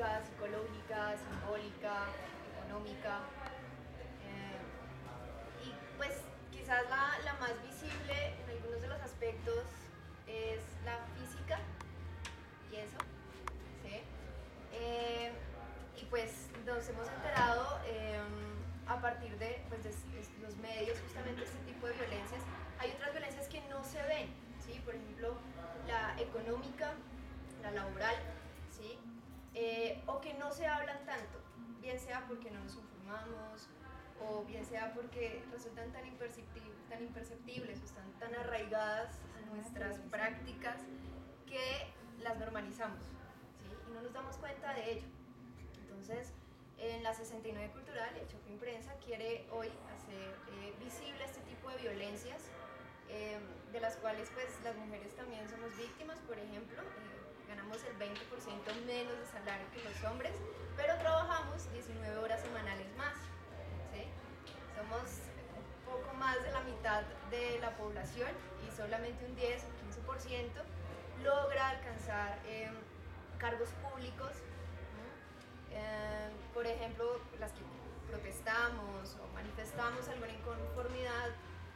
física, psicológica, simbólica, económica. Y pues quizás la más visible en algunos de los aspectos es la física y eso, ¿sí? Y pues nos hemos enterado a partir de, pues, de los medios justamente este tipo de violencias. Hay otras violencias que no se ven, ¿sí? Por ejemplo, la económica, la laboral, ¿sí? O que no se hablan tanto, bien sea porque no nos informamos, o bien sea porque resultan tan imperceptibles o están tan arraigadas a nuestras prácticas que las normalizamos, ¿sí? Y no nos damos cuenta de ello. Entonces, en la 69 Cultural, el Chapín Prensa quiere hoy hacer visible este tipo de violencias, de las cuales pues las mujeres también somos víctimas. Por ejemplo, ganamos el 20% menos de salario que los hombres, pero trabajamos 19 horas semanales más, ¿sí? Somos un poco más de la mitad de la población y solamente un 10 o 15% logra alcanzar cargos públicos. Por ejemplo, las que protestamos o manifestamos alguna inconformidad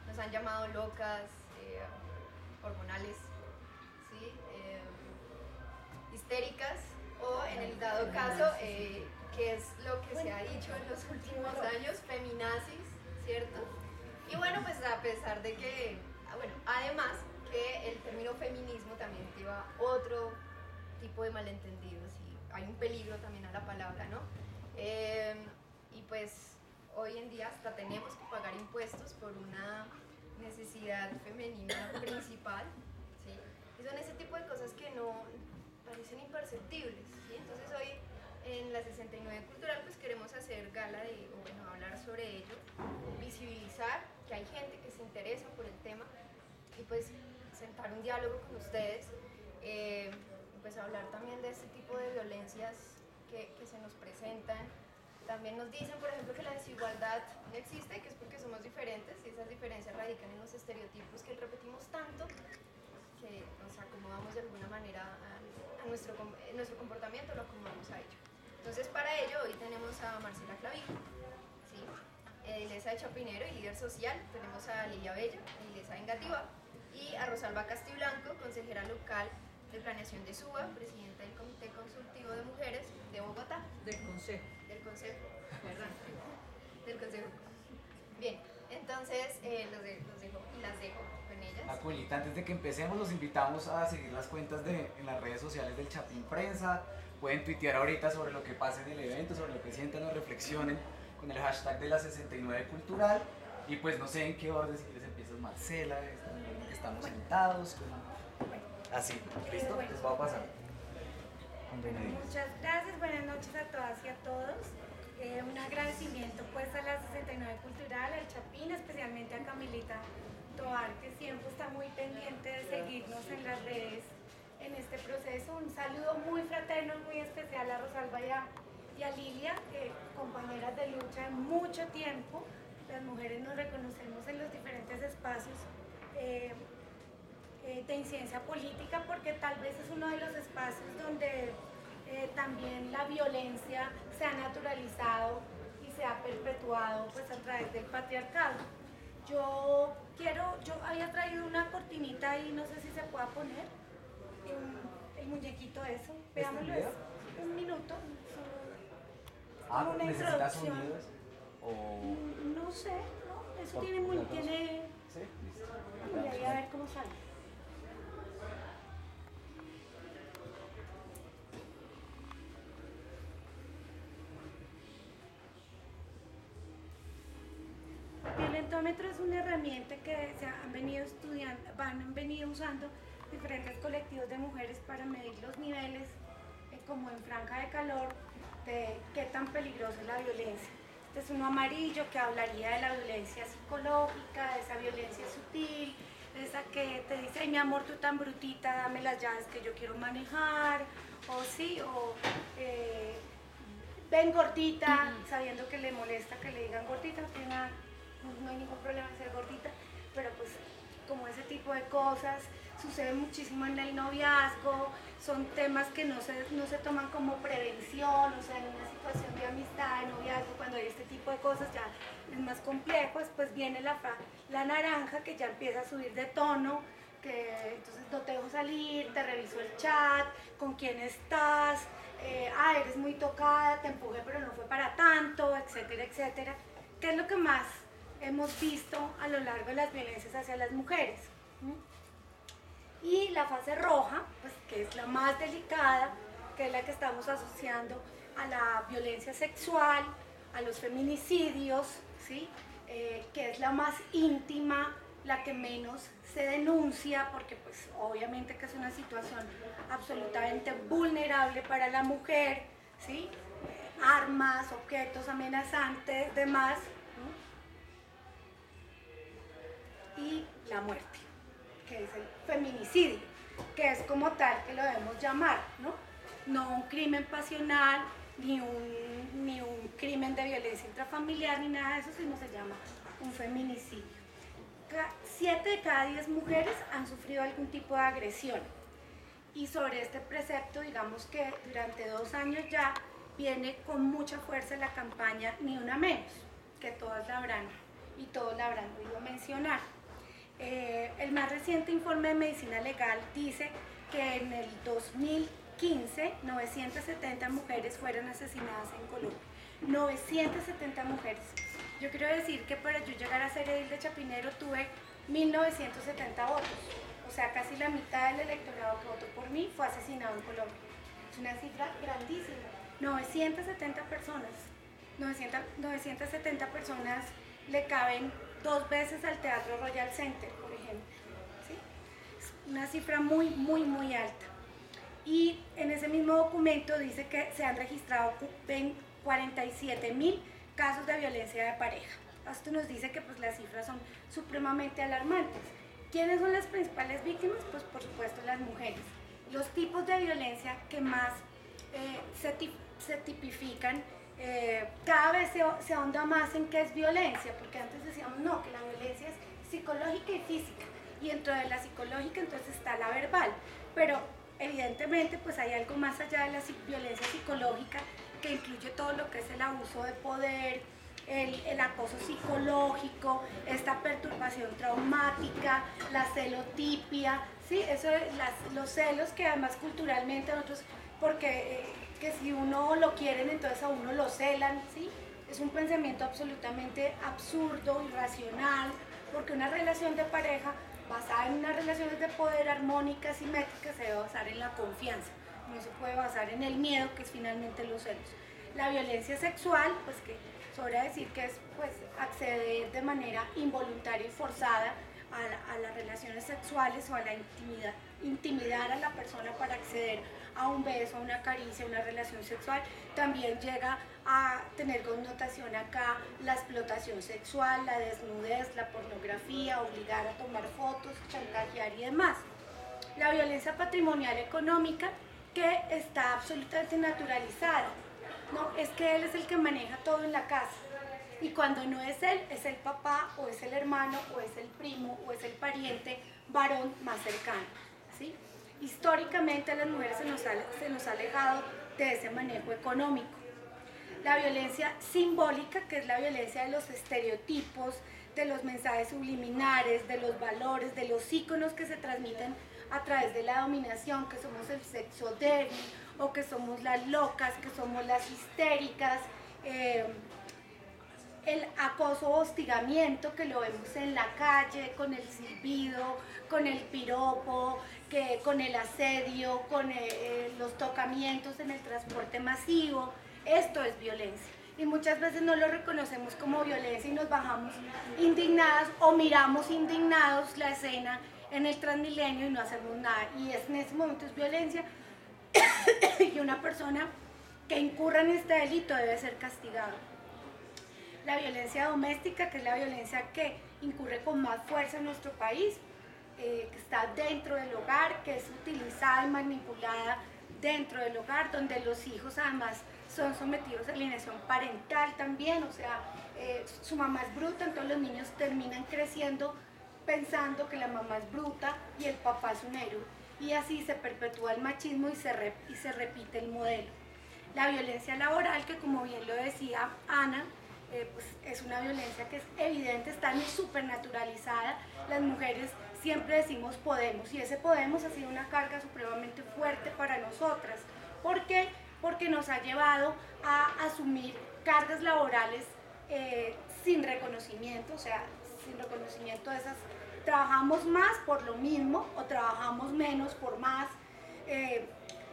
nos han llamado locas, hormonales, ¿sí? Histéricas, o en el dado caso, que es lo que se ha dicho en los últimos años, feminazis, ¿cierto? Y bueno, pues a pesar de que, bueno, además que el término feminismo también lleva otro tipo de malentendidos y hay un peligro también a la palabra, ¿no? Y pues hoy en día hasta tenemos que pagar impuestos por una necesidad femenina principal, ¿sí? Y son ese tipo de cosas que no parecen imperceptibles, ¿sí? Entonces hoy en la 69 Cultural pues queremos hacer gala de, o bueno, hablar sobre ello, visibilizar que hay gente que se interesa por el tema y pues sentar un diálogo con ustedes, pues hablar también de este tipo de violencias que se nos presentan. También nos dicen, por ejemplo, que la desigualdad no existe, que es porque somos diferentes y esas diferencias radican en los estereotipos que repetimos tanto que nos acomodamos de alguna manera a nuestro comportamiento, lo acomodamos a ello. Entonces, para ello, hoy tenemos a Marcela Clavijo, ¿sí? Ilesa de Chapinero y líder social. Tenemos a Lilia Bello, Ilesa Vengativa, y a Rosalba Castiblanco, consejera local de planeación de SUBA, presidenta del Comité Consultivo de Mujeres de Bogotá. Del Consejo. Del Consejo, perdón. Del Consejo. Bien, entonces los dejo y las dejo con ellas. Acuelita, antes de que empecemos, los invitamos a seguir las cuentas en las redes sociales del Chapín Prensa. Pueden tuitear ahorita sobre lo que pase en el evento, sobre lo que sientan o reflexionen con el hashtag de la 69 Cultural. Y pues no sé en qué orden, si quieres empiezas Marcela, que estamos sentados. Así, ¿listo? Les va a pasar. Muchas gracias, buenas noches a todas y a todos. Un agradecimiento pues a la 69 Cultural, al Chapín, especialmente a Camilita Tovar, que siempre está muy pendiente de seguirnos en las redes en este proceso. Un saludo muy fraterno, muy especial a Rosalba y a Lilia, compañeras de lucha en mucho tiempo. Las mujeres nos reconocemos en los diferentes espacios de incidencia política, porque tal vez es uno de los espacios donde también la violencia se ha naturalizado y se ha perpetuado pues a través del patriarcado. Yo había traído una cortinita y no sé si se pueda poner el muñequito eso, veámoslo, es un minuto. Una ¿necesitas sonidos? O... No sé, ¿no? Eso tiene ¿Sí? Listo. Voy a ver cómo sale. El lentómetro es una herramienta que se han venido estudiando, han venido usando diferentes colectivos de mujeres para medir los niveles, como en franja de calor, de qué tan peligrosa es la violencia. Este es uno amarillo que hablaría de la violencia psicológica, de esa violencia sutil, de esa que te dice, ay mi amor, tú tan brutita, dame las llaves que yo quiero manejar, o sí, o ven gordita, sabiendo que le molesta que le digan gordita, no hay ningún problema en ser gordita, pero pues como ese tipo de cosas, sucede muchísimo en el noviazgo, son temas que no se toman como prevención, o sea, en una situación de amistad, de noviazgo, cuando hay este tipo de cosas ya es más complejo. Después viene la naranja, que ya empieza a subir de tono, que entonces no te dejo salir, te reviso el chat, con quién estás, eres muy tocada, te empujé pero no fue para tanto, etcétera, etcétera. ¿Qué es lo que más hemos visto a lo largo de las violencias hacia las mujeres? Y la fase roja, pues, que es la más delicada, que es la que estamos asociando a la violencia sexual, a los feminicidios, ¿sí? Que es la más íntima, la que menos se denuncia, porque pues obviamente que es una situación absolutamente vulnerable para la mujer, ¿sí? Armas, objetos amenazantes, demás, ¿no? Y la muerte, que es el feminicidio, que es como tal que lo debemos llamar, ¿no? No un crimen pasional, ni un crimen de violencia intrafamiliar, ni nada de eso, sino se llama un feminicidio. 7 de cada 10 mujeres han sufrido algún tipo de agresión. Y sobre este precepto, digamos que durante 2 años ya viene con mucha fuerza la campaña Ni Una Menos, que todas la habrán y todos la habrán oído mencionar. El más reciente informe de medicina legal dice que en el 2015 970 mujeres fueron asesinadas en Colombia. 970 mujeres. Yo quiero decir que para yo llegar a ser edil de Chapinero tuve 1970 votos. O sea, casi la mitad del electorado que votó por mí fue asesinado en Colombia. Es una cifra grandísima. 970 personas. 970 personas le caben 2 veces al Teatro Royal Center, por ejemplo. ¿Sí? Es una cifra muy, muy, muy alta. Y en ese mismo documento dice que se han registrado 47.000 casos de violencia de pareja. Esto nos dice que pues, las cifras son supremamente alarmantes. ¿Quiénes son las principales víctimas? Pues por supuesto las mujeres. Los tipos de violencia que más se tipifican, cada vez se ahonda más en qué es violencia, porque antes decíamos no, que la violencia es psicológica y física, y dentro de la psicológica entonces está la verbal, pero evidentemente pues hay algo más allá de la violencia psicológica que incluye todo lo que es el abuso de poder, el acoso psicológico, esta perturbación traumática, la celotipia, ¿sí? Eso, los celos que además culturalmente nosotros, porque que si uno lo quieren entonces a uno lo celan, ¿sí? Es un pensamiento absolutamente absurdo, irracional, porque una relación de pareja basada en unas relaciones de poder armónicas, simétricas, se debe basar en la confianza, no se puede basar en el miedo, que es finalmente los celos. La violencia sexual, pues que sobra decir que es pues acceder de manera involuntaria y forzada a las relaciones sexuales o a la intimidar a la persona para acceder a un beso, a una caricia, a una relación sexual. También llega a tener connotación acá la explotación sexual, la desnudez, la pornografía, obligar a tomar fotos, chantajear y demás. La violencia patrimonial económica, que está absolutamente naturalizada. No, es que él es el que maneja todo en la casa. Y cuando no es él, es el papá, o es el hermano, o es el primo, o es el pariente varón más cercano, ¿sí? Históricamente a las mujeres se nos ha alejado de ese manejo económico. La violencia simbólica, que es la violencia de los estereotipos, de los mensajes subliminares, de los valores, de los íconos que se transmiten a través de la dominación, que somos el sexo débil, o que somos las locas, que somos las histéricas, el acoso o hostigamiento que lo vemos en la calle, con el silbido, con el piropo, con el asedio, con los tocamientos en el transporte masivo. Esto es violencia. Y muchas veces no lo reconocemos como violencia y nos bajamos indignadas o miramos indignados la escena en el Transmilenio y no hacemos nada. Y en ese momento es violencia y una persona que incurra en este delito debe ser castigada. La violencia doméstica, que es la violencia que incurre con más fuerza en nuestro país, que está dentro del hogar, que es utilizada y manipulada dentro del hogar, donde los hijos además son sometidos a alienación parental también, o sea, su mamá es bruta, entonces los niños terminan creciendo pensando que la mamá es bruta y el papá es un héroe. Y así se perpetúa el machismo y se repite el modelo. La violencia laboral, que como bien lo decía Ana, pues es una violencia que es evidente, está súper naturalizada. Las mujeres siempre decimos podemos, y ese podemos ha sido una carga supremamente fuerte para nosotras. ¿Por qué? Porque nos ha llevado a asumir cargas laborales sin reconocimiento, o sea, sin reconocimiento de esas. Trabajamos más por lo mismo o trabajamos menos por más.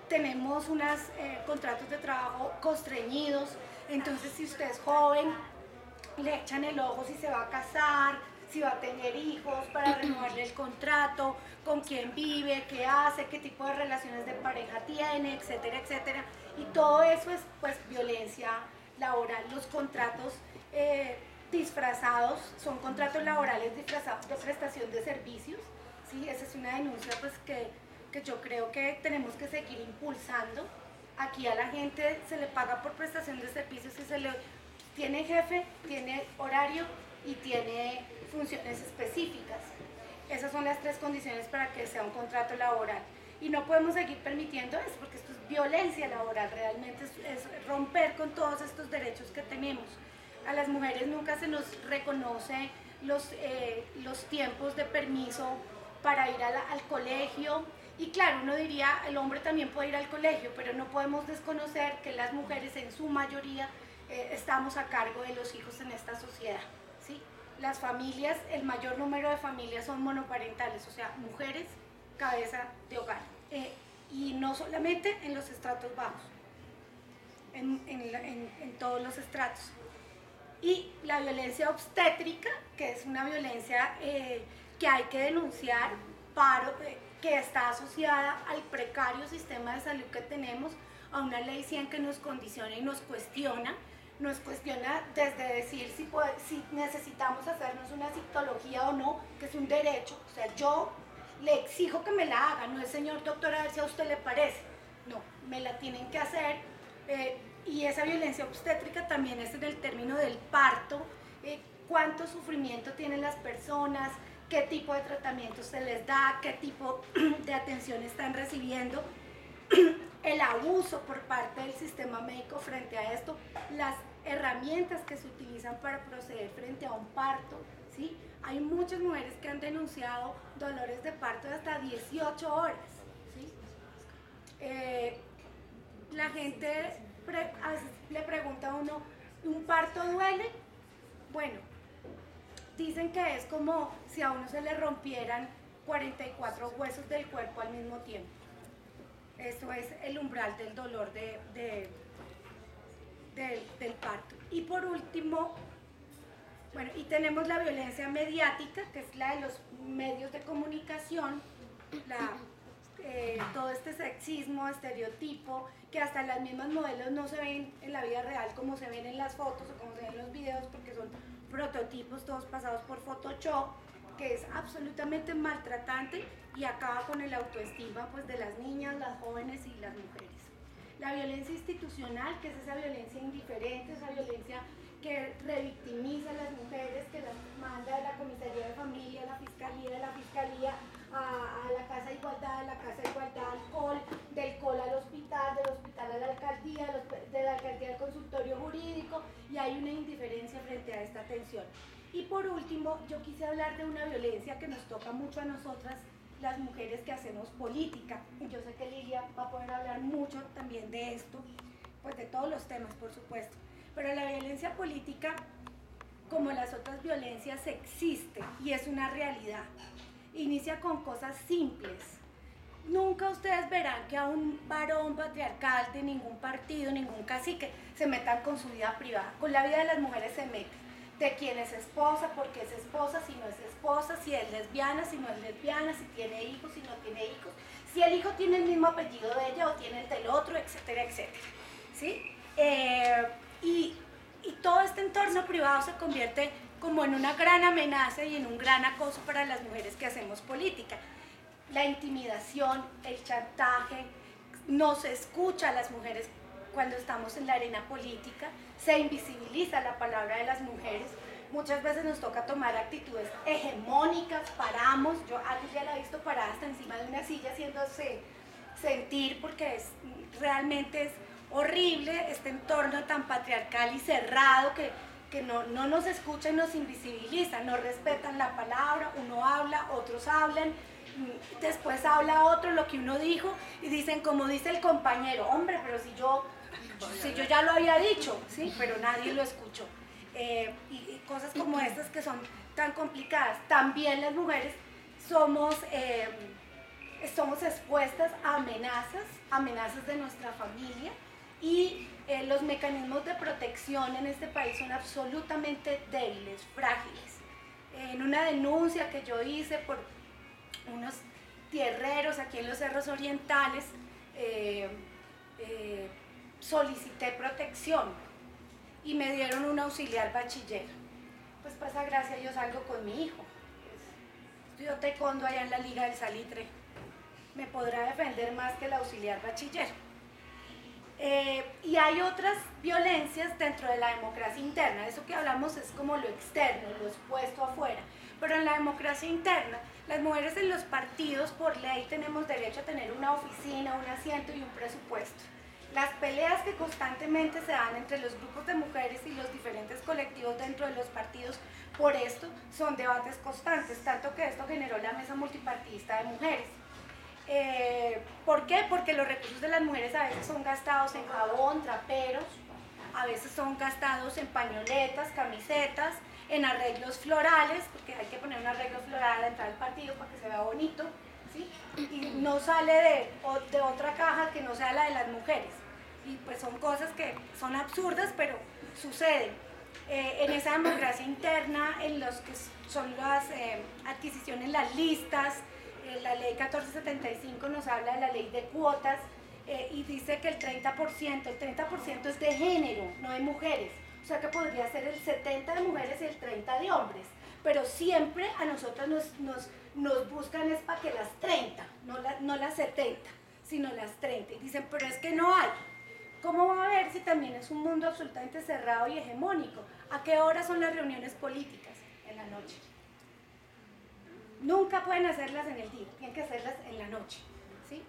Tenemos unos contratos de trabajo constreñidos, entonces si usted es joven, le echan el ojo si se va a casar, si va a tener hijos, para renovarle el contrato, con quién vive, qué hace, qué tipo de relaciones de pareja tiene, etcétera, etcétera. Y todo eso es pues violencia laboral. Los contratos disfrazados son contratos laborales disfrazados de prestación de servicios, ¿sí? Esa es una denuncia pues que yo creo que tenemos que seguir impulsando. Aquí a la gente se le paga por prestación de servicios y se le tiene jefe, tiene horario y tiene funciones específicas. Esas son las tres condiciones para que sea un contrato laboral. Y no podemos seguir permitiendo eso, porque esto es violencia laboral, realmente es romper con todos estos derechos que tenemos. A las mujeres nunca se nos reconoce los tiempos de permiso para ir al colegio. Y claro, uno diría, el hombre también puede ir al colegio, pero no podemos desconocer que las mujeres en su mayoría estamos a cargo de los hijos en esta sociedad, ¿sí? Las familias, el mayor número de familias son monoparentales, o sea, mujeres, cabeza de hogar. Y no solamente en los estratos bajos, en todos los estratos. Y la violencia obstétrica, que es una violencia que hay que denunciar, que está asociada al precario sistema de salud que tenemos, a una ley 100 que nos condiciona y nos cuestiona desde decir si necesitamos hacernos una citología o no, que es un derecho. O sea, yo le exijo que me la haga, no es señor doctor a ver si a usted le parece, no, me la tienen que hacer. Y esa violencia obstétrica también es en el término del parto, cuánto sufrimiento tienen las personas, qué tipo de tratamiento se les da, qué tipo de atención están recibiendo, el abuso por parte del sistema médico frente a esto, las herramientas que se utilizan para proceder frente a un parto, ¿sí? Hay muchas mujeres que han denunciado dolores de parto de hasta 18 horas, ¿sí? La gente a veces le pregunta a uno, ¿un parto duele? Bueno, dicen que es como si a uno se le rompieran 44 huesos del cuerpo al mismo tiempo. Eso es el umbral del dolor del parto. Y por último, bueno, y tenemos la violencia mediática, que es la de los medios de comunicación, todo este sexismo, estereotipo, que hasta las mismas modelos no se ven en la vida real como se ven en las fotos o como se ven en los videos, porque son prototipos todos pasados por Photoshop, que es absolutamente maltratante y acaba con el autoestima pues, de las niñas, las jóvenes y las mujeres. La violencia institucional, que es esa violencia indiferente, esa violencia que revictimiza a las mujeres, que las manda de la comisaría de familia, de la fiscalía, a la Casa de Igualdad, de la Casa de Igualdad al COL, del COL al hospital, del hospital a la alcaldía, de la alcaldía al consultorio jurídico, y hay una indiferencia frente a esta atención. Y por último, yo quise hablar de una violencia que nos toca mucho a nosotras, las mujeres que hacemos política. Y yo sé que Lilia va a poder hablar mucho también de esto, pues de todos los temas, por supuesto. Pero la violencia política, como las otras violencias, existe y es una realidad. Inicia con cosas simples. Nunca ustedes verán que a un varón patriarcal de ningún partido, ningún cacique, se metan con su vida privada. Con la vida de las mujeres se meten. De quién es esposa, por qué es esposa, si no es esposa, si es lesbiana, si no es lesbiana, si tiene hijos, si no tiene hijos, si el hijo tiene el mismo apellido de ella o tiene el del otro, etcétera, etcétera. ¿Sí? Y todo este entorno privado se convierte como en una gran amenaza y en un gran acoso para las mujeres que hacemos política. La intimidación, el chantaje, no se escucha a las mujeres cuando estamos en la arena política, se invisibiliza la palabra de las mujeres, muchas veces nos toca tomar actitudes hegemónicas, paramos, yo antes ya la he visto parada hasta encima de una silla haciéndose sentir porque realmente es horrible este entorno tan patriarcal y cerrado que no nos escuchan, nos invisibilizan, no respetan la palabra, uno habla, otros hablan, después habla otro lo que uno dijo y dicen como dice el compañero, hombre, pero si yo ya lo había dicho, ¿sí? Pero nadie lo escuchó. Y cosas como estas que son tan complicadas. También las mujeres somos expuestas a amenazas de nuestra familia y los mecanismos de protección en este país son absolutamente débiles, frágiles. En una denuncia que yo hice por unos tierreros aquí en los Cerros Orientales, solicité protección y me dieron un auxiliar bachiller. Pues pasa gracia, yo salgo con mi hijo. Estudió taekwondo allá en la Liga del Salitre. Me podrá defender más que el auxiliar bachiller. Y hay otras violencias dentro de la democracia interna. Eso que hablamos es como lo externo, lo expuesto afuera. Pero en la democracia interna, las mujeres en los partidos por ley tenemos derecho a tener una oficina, un asiento y un presupuesto. Las peleas que constantemente se dan entre los grupos de mujeres y los diferentes colectivos dentro de los partidos por esto son debates constantes, tanto que esto generó la mesa multipartidista de mujeres. ¿Por qué? Porque los recursos de las mujeres a veces son gastados en jabón, traperos, a veces son gastados en pañoletas, camisetas, en arreglos florales, porque hay que poner un arreglo floral a la entrada del partido para que se vea bonito, ¿sí? Y no sale de otra caja que no sea la de las mujeres. Y pues son cosas que son absurdas, pero suceden. En esa democracia interna, en los que son las adquisiciones, las listas, la ley 1475 nos habla de la ley de cuotas y dice que el 30% es de género, no de mujeres. O sea que podría ser el 70 de mujeres y el 30 de hombres. Pero siempre a nosotras nos buscan es para que las 30, no las 70, sino las 30. Y dicen, pero es que no hay. ¿Cómo va a haber si también es un mundo absolutamente cerrado y hegemónico? ¿A qué hora son las reuniones políticas? En la noche. Nunca pueden hacerlas en el día, tienen que hacerlas en la noche, ¿sí?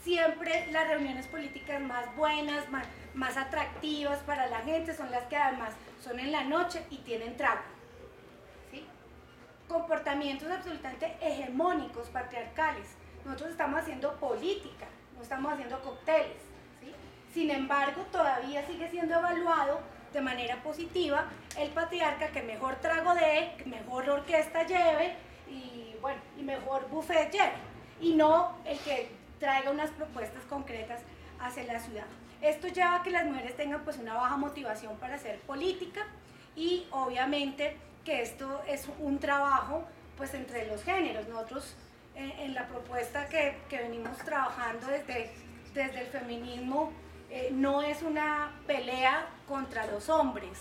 Siempre las reuniones políticas más buenas, más atractivas para la gente son las que además son en la noche y tienen trago, ¿sí? Comportamientos absolutamente hegemónicos, patriarcales. Nosotros estamos haciendo política, no estamos haciendo cócteles, ¿sí? Sin embargo, todavía sigue siendo evaluado de manera positiva el patriarca que mejor trago dé, que mejor orquesta lleve, y bueno, y mejor buffet lleve, y no el que traiga unas propuestas concretas hacia la ciudad. Esto lleva a que las mujeres tengan pues una baja motivación para hacer política y obviamente que esto es un trabajo pues entre los géneros. Nosotros en la propuesta que venimos trabajando desde el feminismo no es una pelea contra los hombres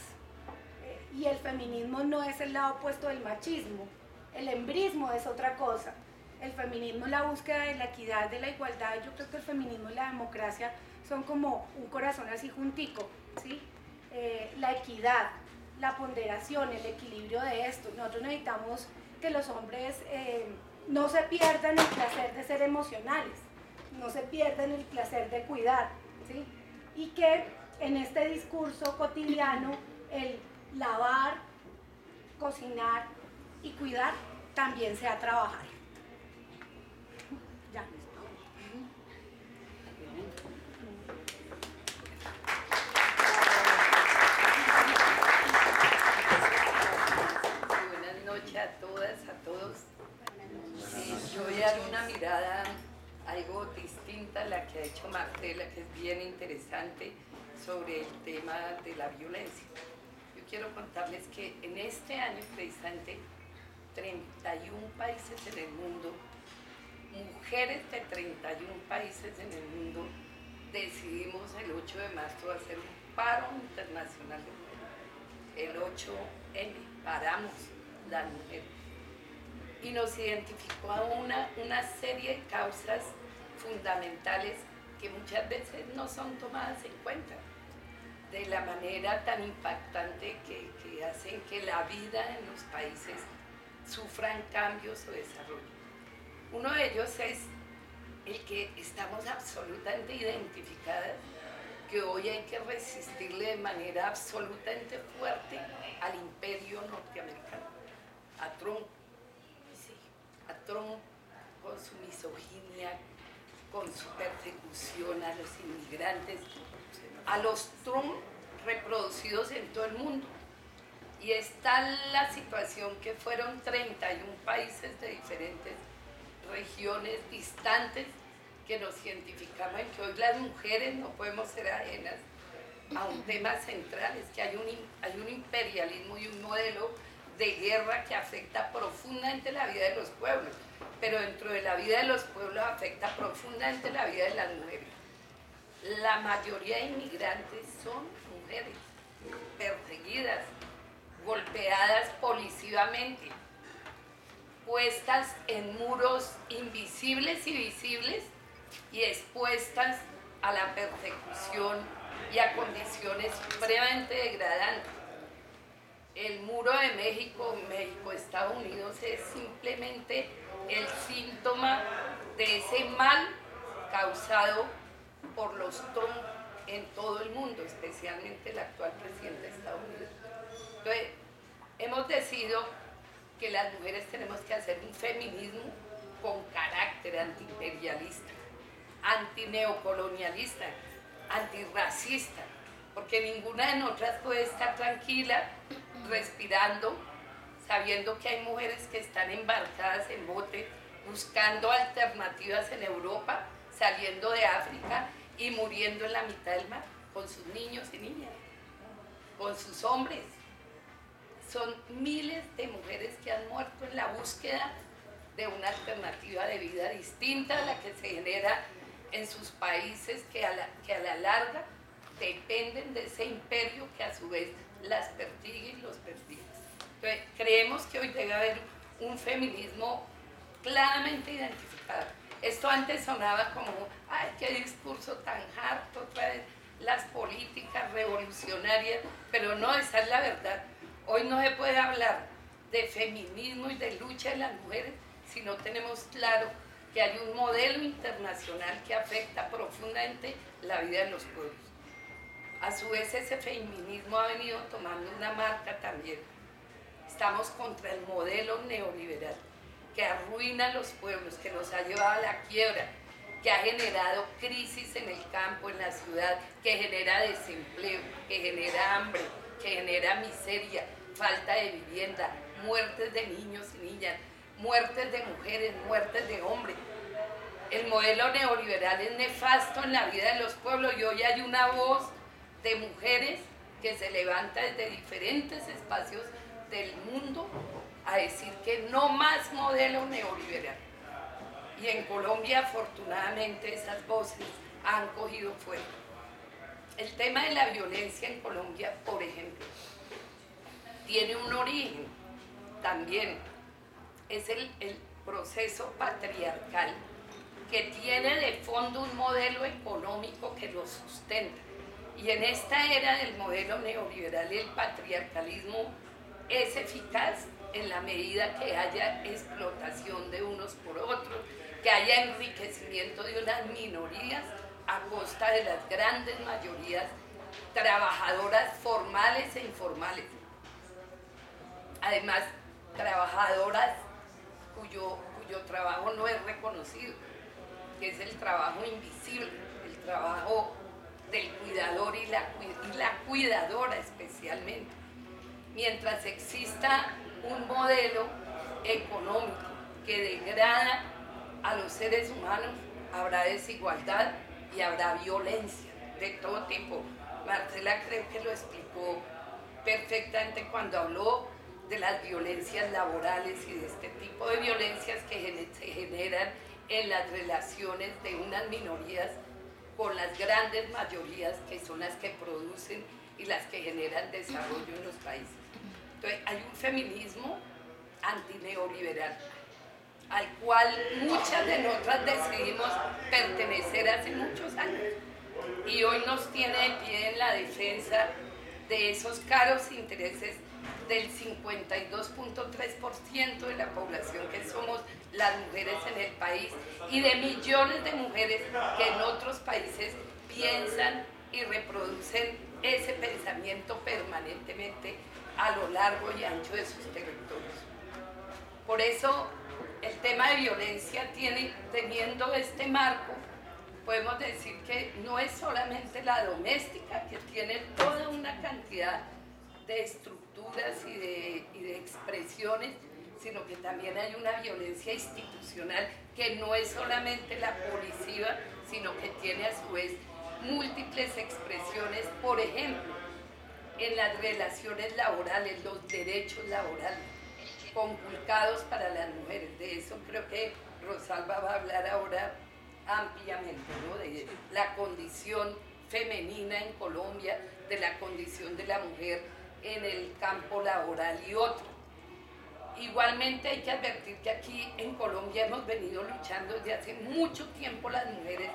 y el feminismo no es el lado opuesto del machismo. El embrismo es otra cosa. El feminismo es la búsqueda de la equidad, de la igualdad. Yo creo que el feminismo y la democracia son como un corazón así juntico, ¿sí? La equidad, la ponderación, el equilibrio de esto. Nosotros necesitamos que los hombres no se pierdan el placer de ser emocionales, no se pierdan el placer de cuidar, ¿sí? Y que en este discurso cotidiano el lavar, cocinar y cuidar también sea trabajar. Ya. Buenas noches a todas, a todos. Yo voy a dar una mirada algo distinta a la que ha hecho Martela, que es bien interesante sobre el tema de la violencia. Yo quiero contarles que en este año precisamente 31 países en el mundo, mujeres de 31 países en el mundo, decidimos el 8 de marzo hacer un paro internacional de mujeres. El 8M, paramos las mujeres. Y nos identificó a una serie de causas fundamentales que muchas veces no son tomadas en cuenta de la manera tan impactante que que hacen que la vida en los países sufran cambios o desarrollo. Uno de ellos es el que estamos absolutamente identificadas, que hoy hay que resistirle de manera absolutamente fuerte al imperio norteamericano, a Trump, sí, a Trump con su misoginia, con su persecución a los inmigrantes, a los Trump reproducidos en todo el mundo. Y está la situación que fueron 31 países de diferentes regiones distantes que nos identificamos en que hoy las mujeres no podemos ser ajenas a un tema central, es que hay un imperialismo y un modelo de guerra que afecta profundamente la vida de los pueblos, pero dentro de la vida de los pueblos afecta profundamente la vida de las mujeres. La mayoría de inmigrantes son mujeres perseguidas, golpeadas policivamente, puestas en muros invisibles y visibles y expuestas a la persecución y a condiciones supremamente degradantes. El muro de México, Estados Unidos, es simplemente el síntoma de ese mal causado por los Trump en todo el mundo, especialmente el actual presidente de Estados Unidos. Entonces, hemos decidido que las mujeres tenemos que hacer un feminismo con carácter antiimperialista, antineocolonialista, antirracista, porque ninguna de nosotras puede estar tranquila, respirando, sabiendo que hay mujeres que están embarcadas en bote, buscando alternativas en Europa, saliendo de África y muriendo en la mitad del mar, con sus niños y niñas, con sus hombres. Son miles de mujeres que han muerto en la búsqueda de una alternativa de vida distinta a la que se genera en sus países, que a la larga dependen de ese imperio que a su vez las persigue y los persigue. Entonces, creemos que hoy debe haber un feminismo claramente identificado. Esto antes sonaba como, ay, qué discurso tan harto, otra vez las políticas revolucionarias, pero no, esa es la verdad. Hoy no se puede hablar de feminismo y de lucha de las mujeres si no tenemos claro que hay un modelo internacional que afecta profundamente la vida de los pueblos. A su vez, ese feminismo ha venido tomando una marca también. Estamos contra el modelo neoliberal que arruina los pueblos, que nos ha llevado a la quiebra, que ha generado crisis en el campo, en la ciudad, que genera desempleo, que genera hambre, que genera miseria, falta de vivienda, muertes de niños y niñas, muertes de mujeres, muertes de hombres. El modelo neoliberal es nefasto en la vida de los pueblos y hoy hay una voz de mujeres que se levanta desde diferentes espacios del mundo a decir que no más modelo neoliberal. Y en Colombia, afortunadamente, esas voces han cogido fuego. El tema de la violencia en Colombia, por ejemplo, tiene un origen también. Es el proceso patriarcal que tiene de fondo un modelo económico que lo sustenta. Y en esta era del modelo neoliberal, el patriarcalismo es eficaz en la medida que haya explotación de unos por otros, que haya enriquecimiento de unas minorías a costa de las grandes mayorías trabajadoras formales e informales. Además, trabajadoras cuyo trabajo no es reconocido, que es el trabajo invisible, el trabajo del cuidador y la cuidadora especialmente. Mientras exista un modelo económico que degrada a los seres humanos, habrá desigualdad y habrá violencia de todo tipo. Marcela creo que lo explicó perfectamente cuando habló de las violencias laborales y de este tipo de violencias que se generan en las relaciones de unas minorías con las grandes mayorías que son las que producen y las que generan desarrollo en los países. Entonces, hay un feminismo antineoliberal al cual muchas de nosotras decidimos pertenecer hace muchos años y hoy nos tiene de pie en la defensa de esos caros intereses del 52.3% de la población que somos las mujeres en el país y de millones de mujeres que en otros países piensan y reproducen ese pensamiento permanentemente a lo largo y ancho de sus territorios. Por eso el tema de violencia teniendo este marco, podemos decir que no es solamente la doméstica, que tiene toda una cantidad de estructuras y de expresiones, sino que también hay una violencia institucional que no es solamente la policía, sino que tiene a su vez múltiples expresiones, por ejemplo, en las relaciones laborales, los derechos laborales conculcados para las mujeres. De eso creo que Rosalba va a hablar ahora ampliamente, ¿no? De la condición femenina en Colombia, de la condición de la mujer en el campo laboral y otro. Igualmente hay que advertir que aquí en Colombia hemos venido luchando desde hace mucho tiempo las mujeres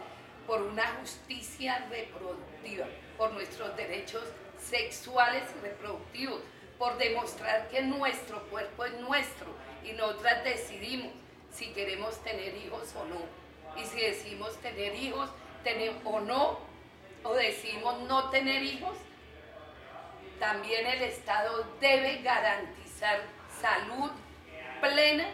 por una justicia reproductiva, por nuestros derechos sexuales y reproductivos, por demostrar que nuestro cuerpo es nuestro y nosotras decidimos si queremos tener hijos o no. Y si decidimos tener hijos o no, o decidimos no tener hijos, también el Estado debe garantizar salud plena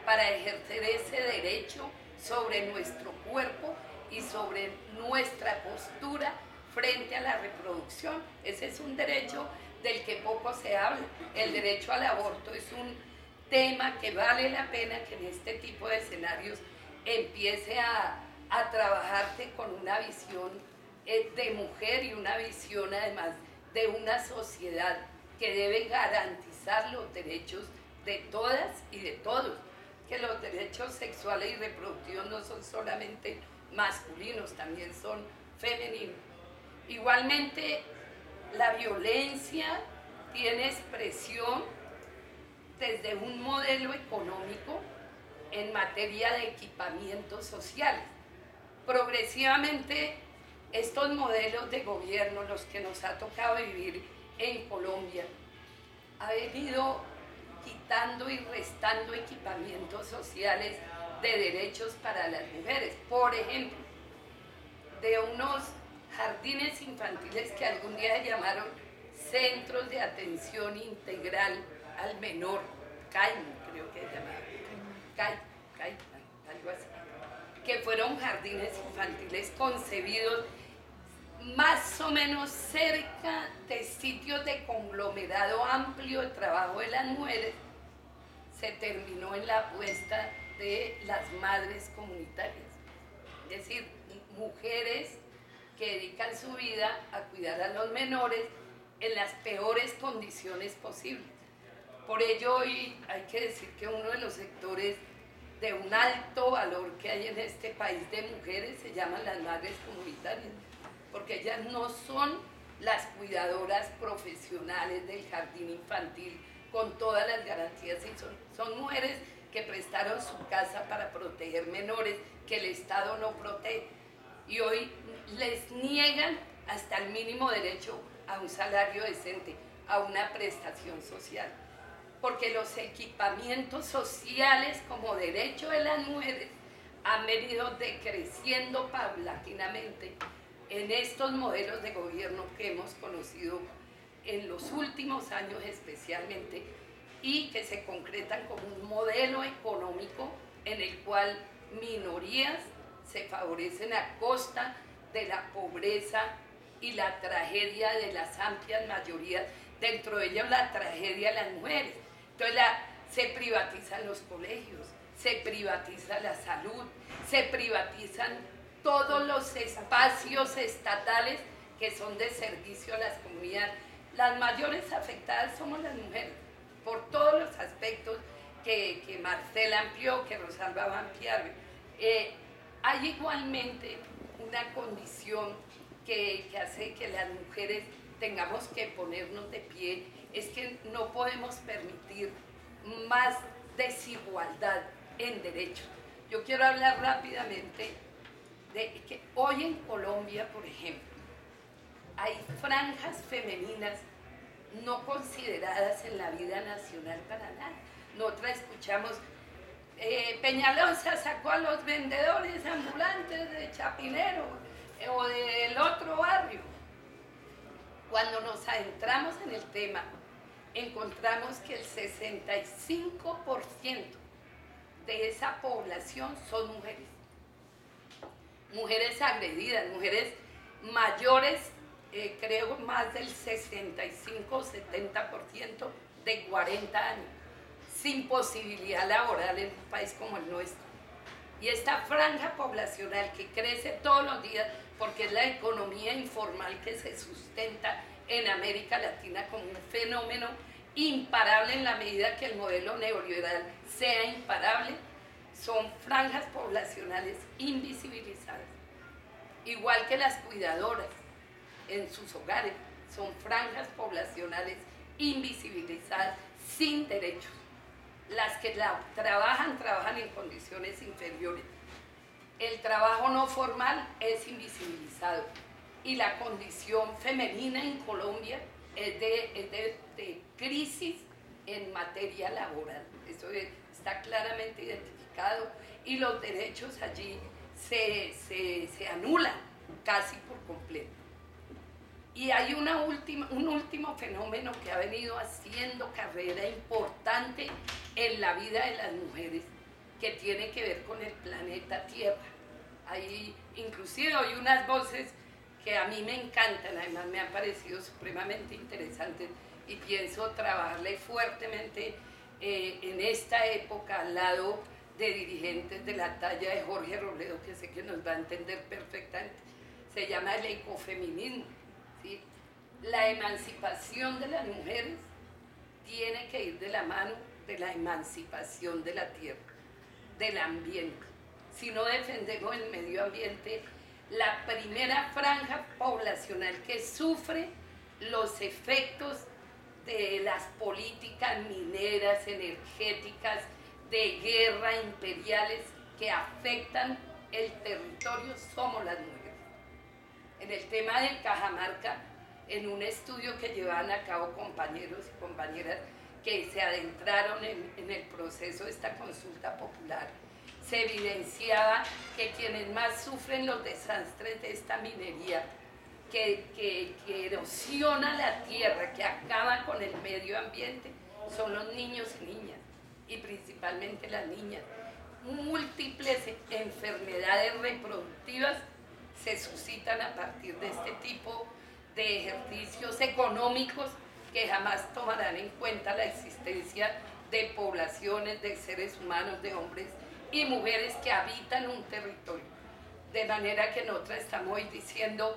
para ejercer ese derecho sobre nuestro cuerpo y sobre nuestra postura frente a la reproducción. Ese es un derecho del que poco se habla. El derecho al aborto es un tema que vale la pena que en este tipo de escenarios empiece a trabajarse con una visión de mujer y una visión además de una sociedad que debe garantizar los derechos de todas y de todos, que los derechos sexuales y reproductivos no son solamente masculinos, también son femeninos. Igualmente, la violencia tiene expresión desde un modelo económico en materia de equipamientos sociales. Progresivamente, estos modelos de gobierno, los que nos ha tocado vivir en Colombia, ha venido quitando y restando equipamientos sociales de derechos para las mujeres. Por ejemplo, de unos jardines infantiles que algún día se llamaron Centros de Atención Integral al Menor, CAIM, creo que se llamaba, CAIM, algo así, que fueron jardines infantiles concebidos más o menos cerca de sitios de conglomerado amplio de trabajo de las mujeres, se terminó en la apuesta de las madres comunitarias, es decir, mujeres que dedican su vida a cuidar a los menores en las peores condiciones posibles. Por ello hoy hay que decir que uno de los sectores de un alto valor que hay en este país de mujeres se llaman las madres comunitarias, porque ellas no son las cuidadoras profesionales del jardín infantil con todas las garantías, y son mujeres que prestaron su casa para proteger menores que el Estado no protege, y hoy les niegan hasta el mínimo derecho a un salario decente, a una prestación social, porque los equipamientos sociales como derecho de las mujeres han venido decreciendo paulatinamente en estos modelos de gobierno que hemos conocido en los últimos años especialmente, y que se concretan como un modelo económico en el cual minorías se favorecen a costa de la pobreza y la tragedia de las amplias mayorías, dentro de ellos la tragedia de las mujeres. Entonces se privatizan los colegios, se privatiza la salud, se privatizan todos los espacios estatales que son de servicio a las comunidades. Las mayores afectadas somos las mujeres, por todos los aspectos que Marcela amplió, que Rosalba va a ampliar. Hay igualmente una condición que hace que las mujeres tengamos que ponernos de pie, es que no podemos permitir más desigualdad en derechos. Yo quiero hablar rápidamente de que hoy en Colombia, por ejemplo, hay franjas femeninas no consideradas en la vida nacional para nada. Nosotras escuchamos, Peñalosa sacó a los vendedores ambulantes de Chapinero o del otro barrio. Cuando nos adentramos en el tema, encontramos que el 65% de esa población son mujeres. Mujeres agredidas, mujeres mayores, creo más del 65 o 70% de 40 años, sin posibilidad laboral en un país como el nuestro. Y esta franja poblacional que crece todos los días, porque es la economía informal que se sustenta en América Latina como un fenómeno imparable en la medida que el modelo neoliberal sea imparable, son franjas poblacionales invisibilizadas. Igual que las cuidadoras en sus hogares, son franjas poblacionales invisibilizadas, sin derechos. Las que trabajan en condiciones inferiores. El trabajo no formal es invisibilizado y la condición femenina en Colombia es de crisis en materia laboral. Eso está claramente identificado y los derechos allí se anulan casi por completo. Y hay un último fenómeno que ha venido haciendo carrera importante en la vida de las mujeres, que tiene que ver con el planeta Tierra. Hay, inclusive hay unas voces que a mí me encantan, además me han parecido supremamente interesantes y pienso trabajarle fuertemente en esta época al lado de dirigentes de la talla de Jorge Robledo, que sé que nos va a entender perfectamente. Se llama el ecofeminismo. ¿Sí? La emancipación de las mujeres tiene que ir de la mano de la emancipación de la tierra, del ambiente. Si no defendemos el medio ambiente, la primera franja poblacional que sufre los efectos de las políticas mineras, energéticas, de guerra, imperiales, que afectan el territorio, somos las mujeres. En el tema de Cajamarca, en un estudio que llevaban a cabo compañeros y compañeras que se adentraron en el proceso de esta consulta popular, se evidenciaba que quienes más sufren los desastres de esta minería, que erosiona la tierra, que acaba con el medio ambiente, son los niños y niñas, y principalmente las niñas. Múltiples enfermedades reproductivas se suscitan a partir de este tipo de ejercicios económicos que jamás tomarán en cuenta la existencia de poblaciones, de seres humanos, de hombres y mujeres que habitan un territorio. De manera que nosotras estamos hoy diciendo,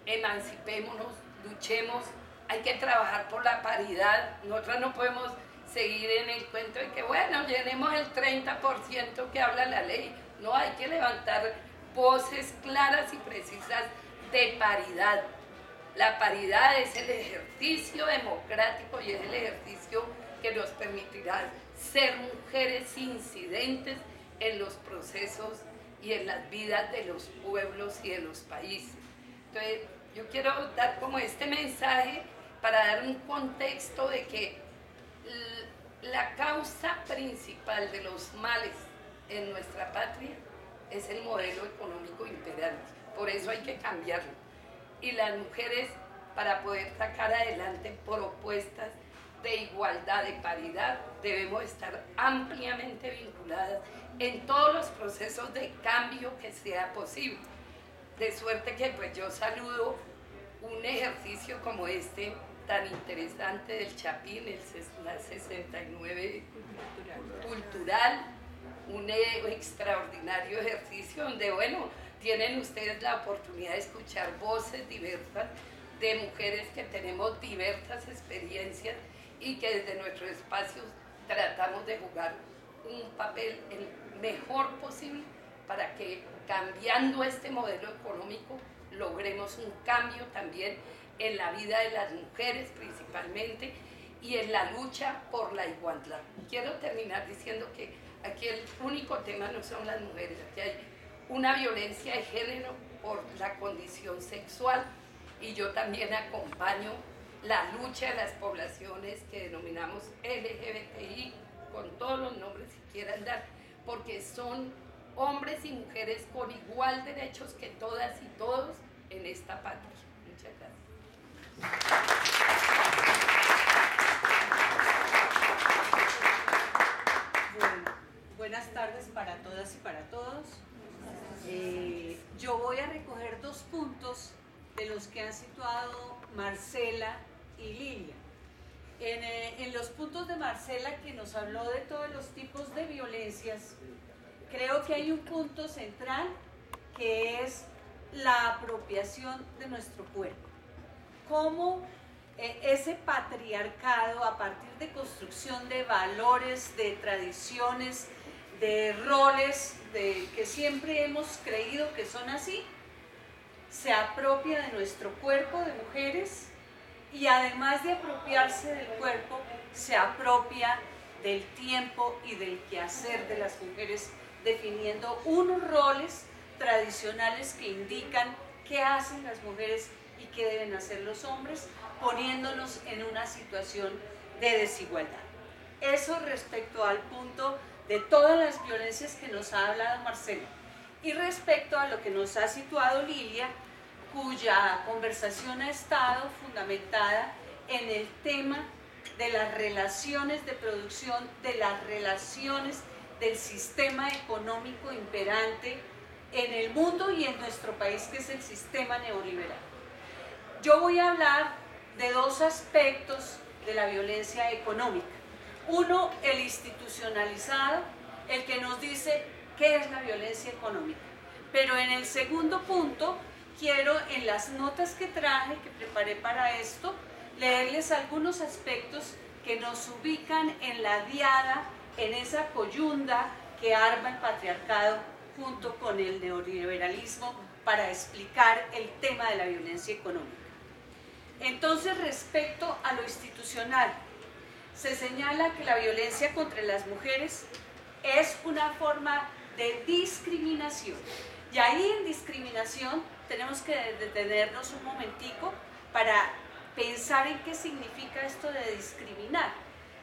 emancipémonos, luchemos, hay que trabajar por la paridad. Nosotras no podemos seguir en el cuento de que, bueno, llenemos el 30% que habla la ley. No, hay que levantar voces claras y precisas de paridad. La paridad es el ejercicio democrático y es el ejercicio que nos permitirá ser mujeres incidentes en los procesos y en las vidas de los pueblos y de los países. Entonces, yo quiero dar como este mensaje para dar un contexto de que la causa principal de los males en nuestra patria es el modelo económico imperante. Por eso hay que cambiarlo. Y las mujeres, para poder sacar adelante propuestas de igualdad, de paridad, debemos estar ampliamente vinculadas en todos los procesos de cambio que sea posible. De suerte que pues yo saludo un ejercicio como este tan interesante del Chapín, la 69 cultural, un extraordinario ejercicio donde, bueno, tienen ustedes la oportunidad de escuchar voces diversas de mujeres que tenemos diversas experiencias y que desde nuestros espacios tratamos de jugar un papel el mejor posible para que, cambiando este modelo económico, logremos un cambio también en la vida de las mujeres principalmente y en la lucha por la igualdad. Quiero terminar diciendo que aquí el único tema no son las mujeres, aquí hay una violencia de género por la condición sexual y yo también acompaño la lucha de las poblaciones que denominamos LGBTI, con todos los nombres que quieran dar, porque son hombres y mujeres con igual derechos que todas y todos en esta patria. Muchas gracias. Bueno, buenas tardes para todas y para todos. Yo voy a recoger 2 puntos de los que han situado Marcela y Lilia. En los puntos de Marcela, que nos habló de todos los tipos de violencias, creo que hay un punto central que es la apropiación de nuestro cuerpo. Cómo ese patriarcado, a partir de construcción de valores, de tradiciones, de roles que siempre hemos creído que son así, se apropia de nuestro cuerpo de mujeres y además de apropiarse del cuerpo, se apropia del tiempo y del quehacer de las mujeres, definiendo unos roles tradicionales que indican qué hacen las mujeres y qué deben hacer los hombres, poniéndonos en una situación de desigualdad. Eso respecto al punto de todas las violencias que nos ha hablado Marcela. Y respecto a lo que nos ha situado Lilia, cuya conversación ha estado fundamentada en el tema de las relaciones de producción, de las relaciones del sistema económico imperante en el mundo y en nuestro país, que es el sistema neoliberal. Yo voy a hablar de 2 aspectos de la violencia económica. Uno, el institucionalizado, el que nos dice qué es la violencia económica. Pero en el segundo punto, quiero, en las notas que traje, que preparé para esto, leerles algunos aspectos que nos ubican en la diada, en esa coyunda que arma el patriarcado junto con el neoliberalismo para explicar el tema de la violencia económica. Entonces, respecto a lo institucional, se señala que la violencia contra las mujeres es una forma de discriminación. Y ahí en discriminación tenemos que detenernos un momentico para pensar en qué significa esto de discriminar.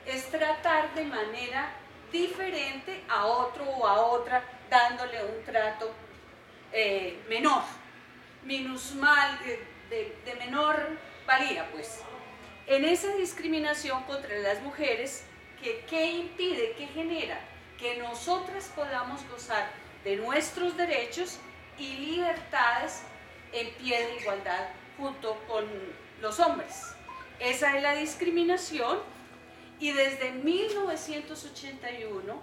Es tratar de manera diferente a otro o a otra, dándole un trato menor, minusmal, de menor valía, pues. En esa discriminación contra las mujeres, ¿qué impide, qué genera? Que nosotras podamos gozar de nuestros derechos y libertades en pie de igualdad junto con los hombres. Esa es la discriminación, y desde 1981,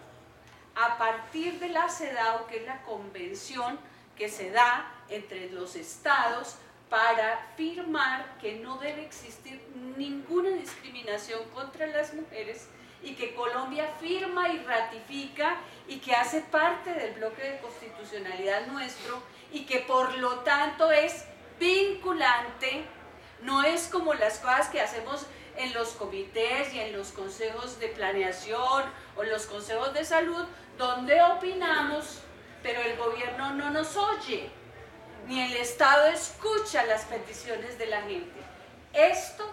a partir de la CEDAW, que es la convención que se da entre los estados para firmar que no debe existir ninguna discriminación contra las mujeres, y que Colombia firma y ratifica y que hace parte del bloque de constitucionalidad nuestro, y que por lo tanto es vinculante, no es como las cosas que hacemos en los comités y en los consejos de planeación o los consejos de salud, donde opinamos, pero el gobierno no nos oye, ni el Estado escucha las peticiones de la gente. Esto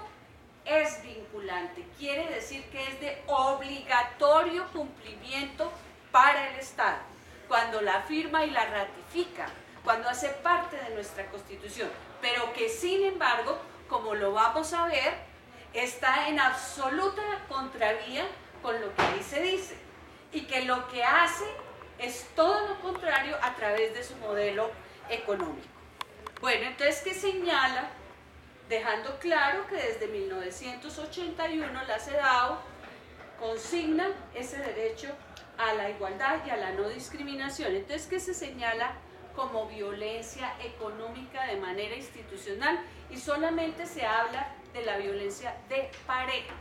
es vinculante, quiere decir que es de obligatorio cumplimiento para el Estado, cuando la firma y la ratifica, cuando hace parte de nuestra Constitución, pero que sin embargo, como lo vamos a ver, está en absoluta contravía con lo que ahí se dice, y que lo que hace es todo lo contrario a través de su modelo económico. Bueno, entonces, ¿qué señala? Dejando claro que desde 1981 la CEDAW consigna ese derecho a la igualdad y a la no discriminación. Entonces, ¿qué se señala como violencia económica de manera institucional? Y solamente se habla de la violencia de pareja.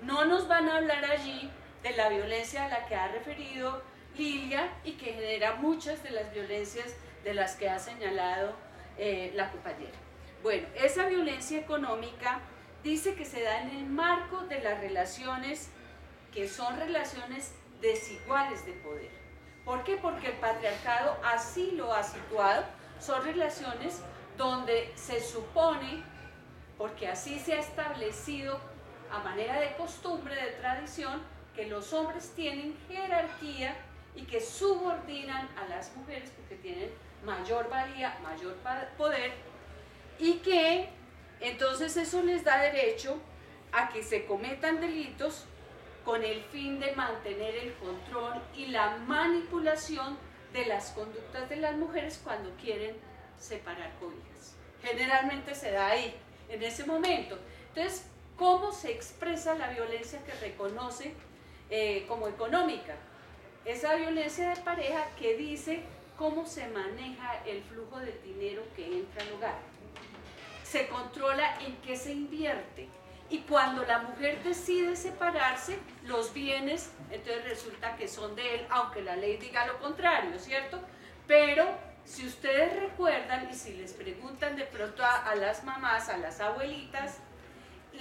No nos van a hablar allí de la violencia a la que ha referido Lilia y que genera muchas de las violencias de las que ha señalado la compañera. Bueno, esa violencia económica dice que se da en el marco de las relaciones que son relaciones desiguales de poder. ¿Por qué? Porque el patriarcado así lo ha situado. Son relaciones donde se supone porque así se ha establecido a manera de costumbre, de tradición, que los hombres tienen jerarquía y que subordinan a las mujeres porque tienen mayor valía, mayor poder, y que entonces eso les da derecho a que se cometan delitos con el fin de mantener el control y la manipulación de las conductas de las mujeres cuando quieren separar cobijas. Generalmente se da ahí, en ese momento. Entonces, ¿cómo se expresa la violencia que reconoce como económica? Esa violencia de pareja que dice cómo se maneja el flujo del dinero que entra al hogar. Se controla en qué se invierte. Y cuando la mujer decide separarse, los bienes, entonces resulta que son de él, aunque la ley diga lo contrario, ¿cierto? Pero si ustedes recuerdan, y si les preguntan de pronto a las mamás, a las abuelitas,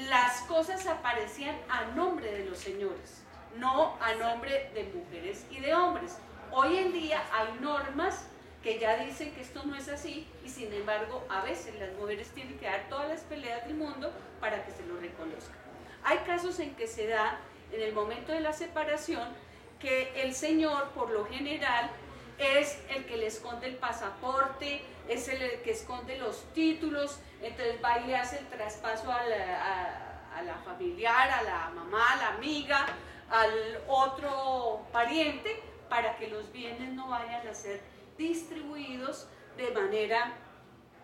las cosas aparecían a nombre de los señores, no a nombre de mujeres y de hombres. Hoy en día hay normas que ya dicen que esto no es así, y sin embargo a veces las mujeres tienen que dar todas las peleas del mundo para que se lo reconozcan. Hay casos en que se da en el momento de la separación que el señor por lo general es el que le esconde el pasaporte, es el que esconde los títulos, entonces va y le hace el traspaso a la familiar, a la mamá, a la amiga, al otro pariente, para que los bienes no vayan a ser distribuidos de manera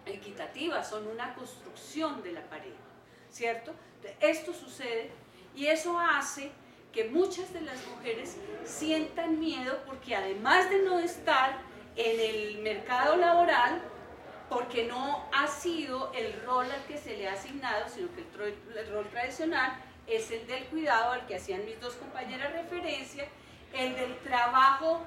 equitativa, son una construcción de la pareja, ¿cierto? Esto sucede y eso hace que muchas de las mujeres sientan miedo porque además de no estar en el mercado laboral, porque no ha sido el rol al que se le ha asignado, sino que el rol tradicional es el del cuidado, al que hacían mis dos compañeras referencia, el del trabajo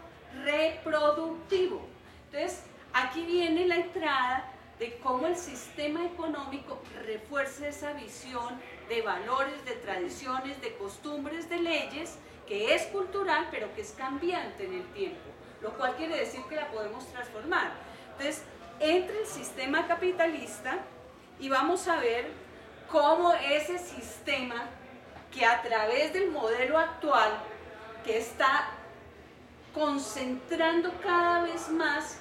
reproductivo. Entonces, aquí viene la entrada de cómo el sistema económico refuerza esa visión de valores, de tradiciones, de costumbres, de leyes, que es cultural, pero que es cambiante en el tiempo, lo cual quiere decir que la podemos transformar. Entonces, entra el sistema capitalista y vamos a ver cómo ese sistema, que a través del modelo actual, que está concentrando cada vez más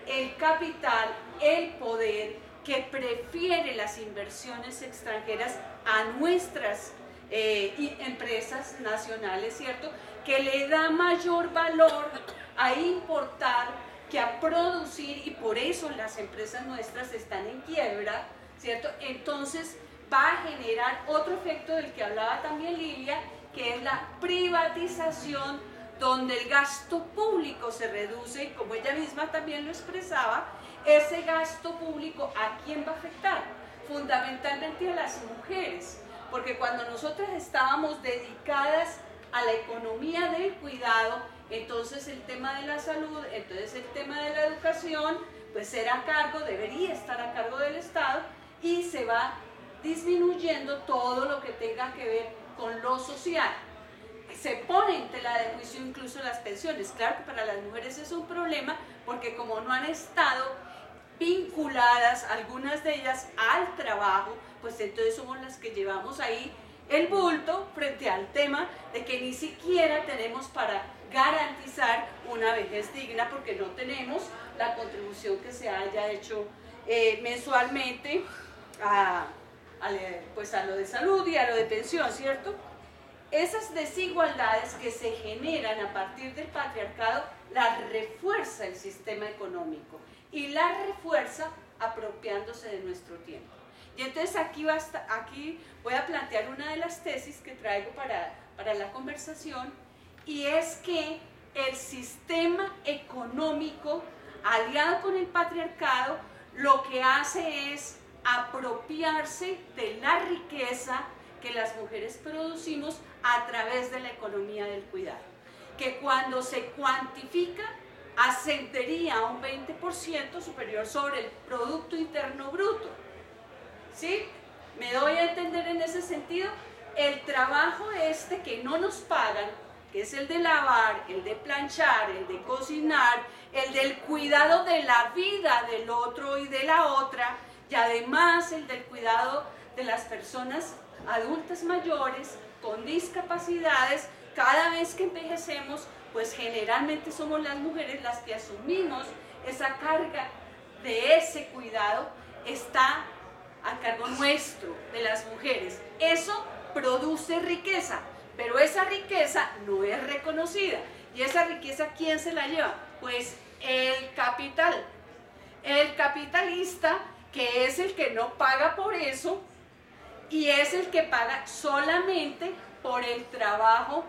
el capital, el poder, que prefiere las inversiones extranjeras a nuestras empresas nacionales, ¿cierto? Que le da mayor valor a importar que a producir, y por eso las empresas nuestras están en quiebra, ¿cierto? Entonces va a generar otro efecto del que hablaba también Lilia, que es la privatización, donde el gasto público se reduce, y como ella misma también lo expresaba, ese gasto público, ¿a quién va a afectar? Fundamentalmente a las mujeres, porque cuando nosotras estábamos dedicadas a la economía del cuidado, entonces el tema de la salud, entonces el tema de la educación, pues era a cargo, debería estar a cargo del Estado, y se va disminuyendo todo lo que tenga que ver con lo social. Se pone en tela de juicio incluso las pensiones. Claro que para las mujeres es un problema, porque como no han estado vinculadas, algunas de ellas, al trabajo, pues entonces somos las que llevamos ahí el bulto frente al tema de que ni siquiera tenemos para garantizar una vejez digna, porque no tenemos la contribución que se haya hecho mensualmente pues a lo de salud y a lo de pensión, ¿cierto? Esas desigualdades que se generan a partir del patriarcado las refuerza el sistema económico y las refuerza apropiándose de nuestro tiempo. Y entonces aquí voy a plantear una de las tesis que traigo para la conversación, y es que el sistema económico aliado con el patriarcado lo que hace es apropiarse de la riqueza que las mujeres producimos a través de la economía del cuidado, que cuando se cuantifica ascendería a un 20% superior sobre el Producto Interno Bruto. ¿Sí? ¿Me doy a entender en ese sentido? El trabajo que no nos pagan, que es el de lavar, el de planchar, el de cocinar, el del cuidado de la vida del otro y de la otra, y además el del cuidado de las personas adultas mayores con discapacidades. Cada vez que envejecemos, pues generalmente somos las mujeres las que asumimos esa carga de ese cuidado, está a cargo nuestro, de las mujeres. Eso produce riqueza, pero esa riqueza no es reconocida. ¿Y esa riqueza quién se la lleva? Pues el capital. El capitalista, que es el que no paga por eso y es el que paga solamente por el trabajo,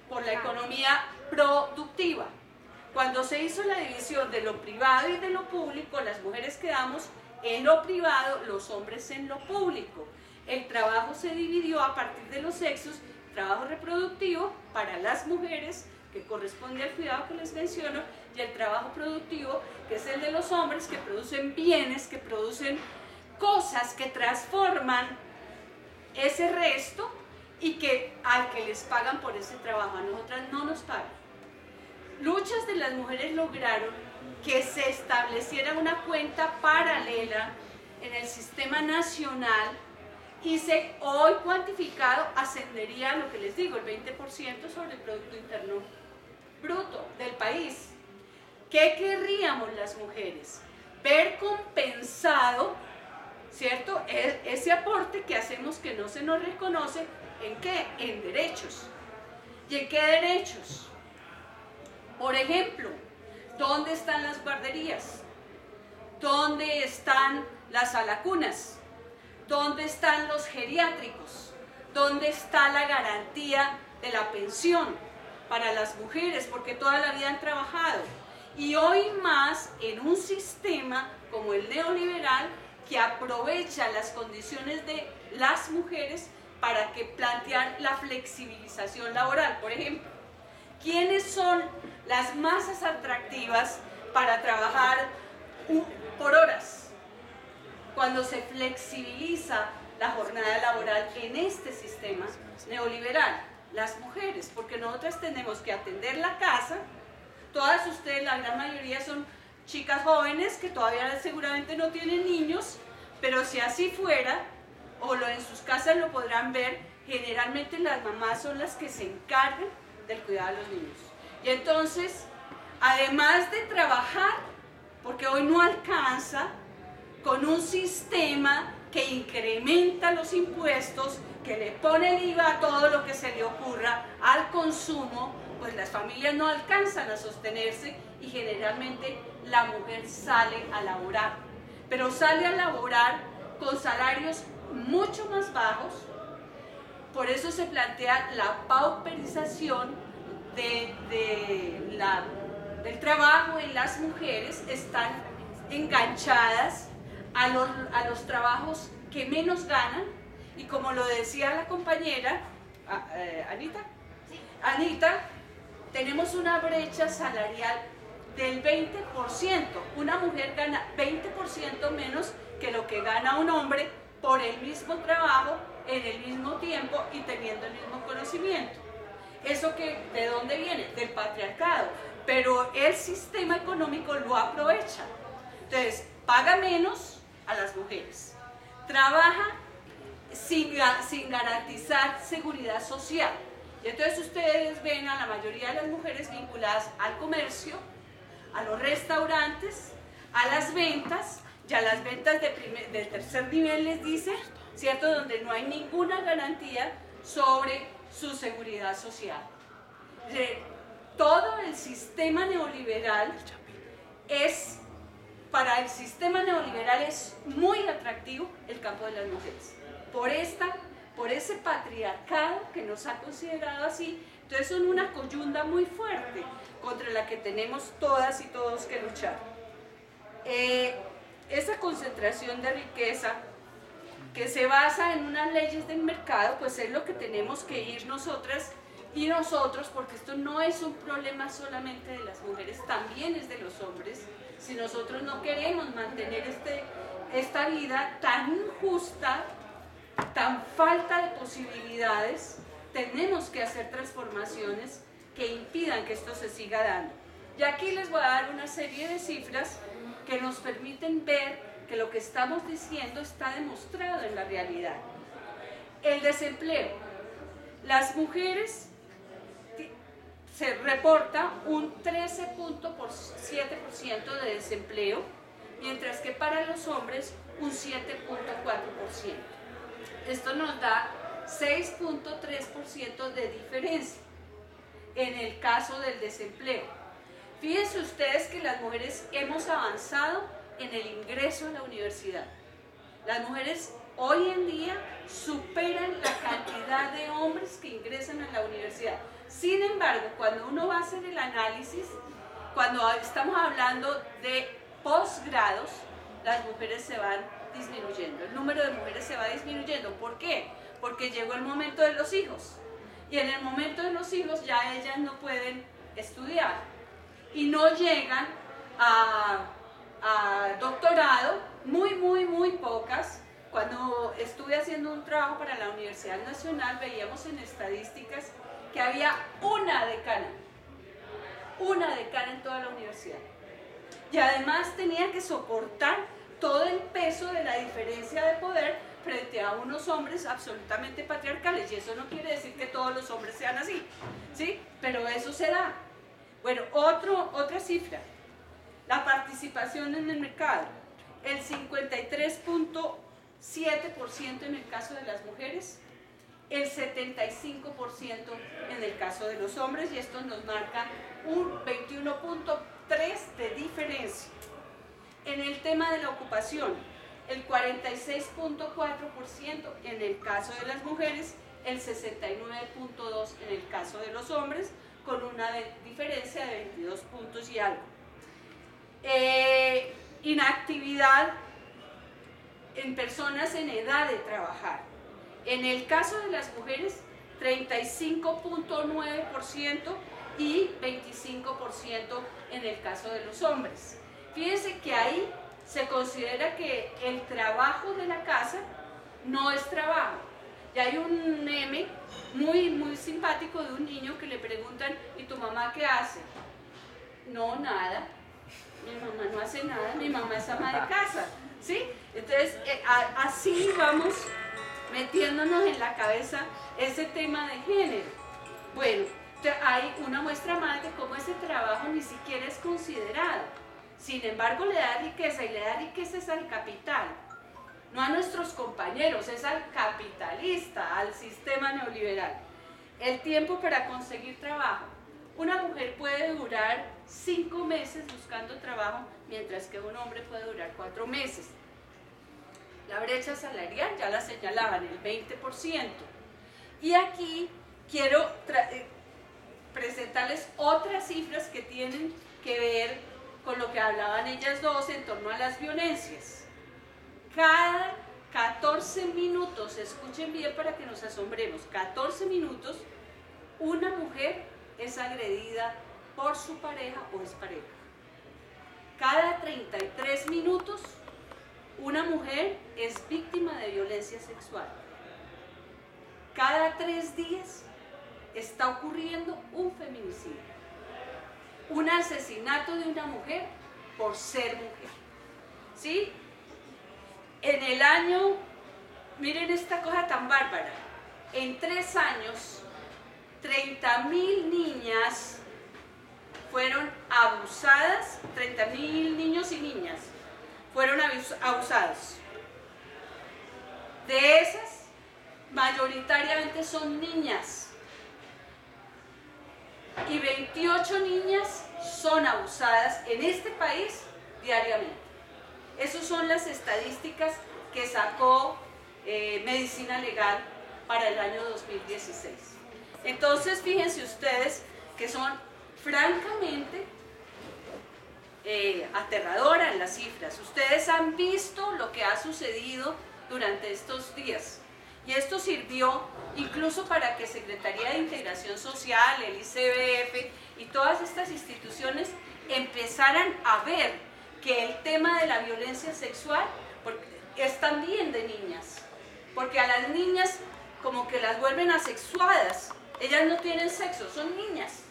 por la economía productiva. Cuando se hizo la división de lo privado y de lo público, las mujeres quedamos en lo privado, los hombres en lo público. El trabajo se dividió a partir de los sexos, trabajo reproductivo para las mujeres, que corresponde al cuidado que les menciono, y el trabajo productivo, que es el de los hombres, que producen bienes, que producen cosas que transforman ese resto y que al que les pagan por ese trabajo, a nosotras no nos pagan. Luchas de las mujeres lograron que se estableciera una cuenta paralela en el sistema nacional y hoy cuantificado ascendería a lo que les digo, el 20% sobre el Producto Interno Bruto del país. ¿Qué querríamos las mujeres? Ver compensado, ¿cierto?, ese aporte que hacemos que no se nos reconoce. ¿En qué? En derechos. ¿Y en qué derechos? Por ejemplo, ¿dónde están las guarderías? ¿Dónde están las alacunas? ¿Dónde están los geriátricos? ¿Dónde está la garantía de la pensión para las mujeres? Porque toda la vida han trabajado. Y hoy más en un sistema como el neoliberal que aprovecha las condiciones de las mujeres para que plantear la flexibilización laboral. Por ejemplo, ¿quiénes son las masas atractivas para trabajar por horas? Cuando se flexibiliza la jornada laboral en este sistema neoliberal, las mujeres, porque nosotras tenemos que atender la casa. Todas ustedes, la gran mayoría, son chicas jóvenes que todavía seguramente no tienen niños, pero si así fuera, o en sus casas lo podrán ver, generalmente las mamás son las que se encargan del cuidado de los niños. Y entonces, además de trabajar, porque hoy no alcanza, con un sistema que incrementa los impuestos, que le pone el IVA a todo lo que se le ocurra, al consumo, pues las familias no alcanzan a sostenerse y generalmente la mujer sale a laborar. Pero sale a laborar con salarios mucho más bajos. Por eso se plantea la pauperización del trabajo en las mujeres. Están enganchadas a los trabajos que menos ganan, y como lo decía la compañera Anita, tenemos una brecha salarial del 20%. Una mujer gana 20% menos que lo que gana un hombre por el mismo trabajo, en el mismo tiempo y teniendo el mismo conocimiento. ¿Eso ¿de dónde viene? Del patriarcado, pero el sistema económico lo aprovecha. Entonces, paga menos a las mujeres, trabaja sin garantizar seguridad social. Y entonces ustedes ven a la mayoría de las mujeres vinculadas al comercio, a los restaurantes, a las ventas, y a las ventas del tercer nivel, les dice, ¿cierto?, donde no hay ninguna garantía sobre su seguridad social. Todo el sistema neoliberal para el sistema neoliberal es muy atractivo el campo de las mujeres. Por ese patriarcado que nos ha considerado así. Entonces son una coyunda muy fuerte contra la que tenemos todas y todos que luchar. Esa concentración de riqueza que se basa en unas leyes del mercado, pues es lo que tenemos que ir nosotras y nosotros, porque esto no es un problema solamente de las mujeres, también es de los hombres. Si nosotros no queremos mantener esta vida tan injusta, tan falta de posibilidades, tenemos que hacer transformaciones que impidan que esto se siga dando. Y aquí les voy a dar una serie de cifras que nos permiten ver que lo que estamos diciendo está demostrado en la realidad. El desempleo. Las mujeres se reporta un 13.7% de desempleo, mientras que para los hombres un 7.4%. Esto nos da 6.3% de diferencia en el caso del desempleo. Fíjense ustedes que las mujeres hemos avanzado en el ingreso a la universidad. Las mujeres hoy en día superan la cantidad de hombres que ingresan a la universidad. Sin embargo, cuando uno va a hacer el análisis, cuando estamos hablando de posgrados, las mujeres se van disminuyendo. El número de mujeres se va disminuyendo. ¿Por qué? Porque llegó el momento de los hijos. Y en el momento de los hijos ya ellas no pueden estudiar. Y no llegan a doctorado, muy pocas. Cuando estuve haciendo un trabajo para la Universidad Nacional, veíamos en estadísticas que había una decana en toda la universidad. Y además tenía que soportar todo el peso de la diferencia de poder frente a unos hombres absolutamente patriarcales. Y eso no quiere decir que todos los hombres sean así, ¿sí? Pero eso se da. Bueno, otra cifra, la participación en el mercado. El 53.7% en el caso de las mujeres, el 75% en el caso de los hombres, y esto nos marca un 21.3% de diferencia. En el tema de la ocupación, el 46.4% en el caso de las mujeres, el 69.2% en el caso de los hombres, con una diferencia de 22 puntos y algo. Inactividad en personas en edad de trabajar. En el caso de las mujeres, 35.9% y 25% en el caso de los hombres. Fíjense que ahí se considera que el trabajo de la casa no es trabajo. Y hay un meme muy simpático de un niño que le preguntan: ¿y tu mamá qué hace? No, nada. Mi mamá no hace nada, mi mamá es ama de casa, ¿sí? Entonces, así vamos metiéndonos en la cabeza ese tema de género. Bueno, hay una muestra más de cómo ese trabajo ni siquiera es considerado. Sin embargo, le da riqueza, y le da riqueza es al capital, no a nuestros compañeros, es al capitalista, al sistema neoliberal. El tiempo para conseguir trabajo. Una mujer puede durar 5 meses buscando trabajo, mientras que un hombre puede durar 4 meses. La brecha salarial ya la señalaban, el 20%. Y aquí quiero presentarles otras cifras que tienen que ver con lo que hablaban ellas dos en torno a las violencias. Cada 14 minutos, escuchen bien para que nos asombremos, 14 minutos, una mujer es agredida por su pareja o expareja. Cada 33 minutos, una mujer es víctima de violencia sexual. Cada 3 días está ocurriendo un feminicidio, un asesinato de una mujer por ser mujer, ¿sí? En el año, miren esta cosa tan bárbara, en 3 años, 30.000 niñas fueron abusadas, 30.000 niños y niñas fueron abusados. De esas, mayoritariamente son niñas, y 28 niñas son abusadas en este país diariamente. Esas son las estadísticas que sacó Medicina Legal para el año 2016. Entonces, fíjense ustedes que son francamente aterradoras las cifras. Ustedes han visto lo que ha sucedido durante estos días. Y esto sirvió incluso para que Secretaría de Integración Social, el ICBF y todas estas instituciones empezaran a ver que el tema de la violencia sexual es también de niñas. Porque a las niñas como que las vuelven asexuadas. Ellas no tienen sexo, son niñas,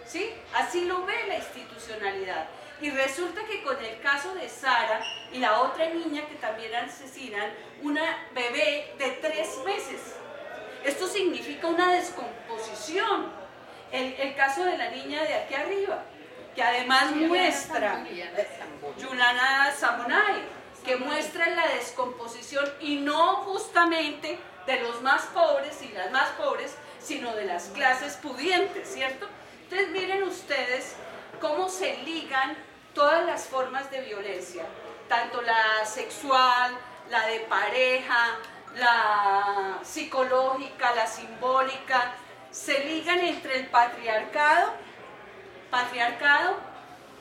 ¿sí? Así lo ve la institucionalidad. Y resulta que con el caso de Sara y la otra niña que también asesinan, una bebé de 3 meses. Esto significa una descomposición. El caso de la niña de aquí arriba, que además muestra, Juliana Samonay, que muestra la descomposición y no justamente de los más pobres y las más pobres, sino de las clases pudientes, ¿cierto? Entonces miren ustedes cómo se ligan todas las formas de violencia, tanto la sexual, la de pareja, la psicológica, la simbólica, se ligan entre el patriarcado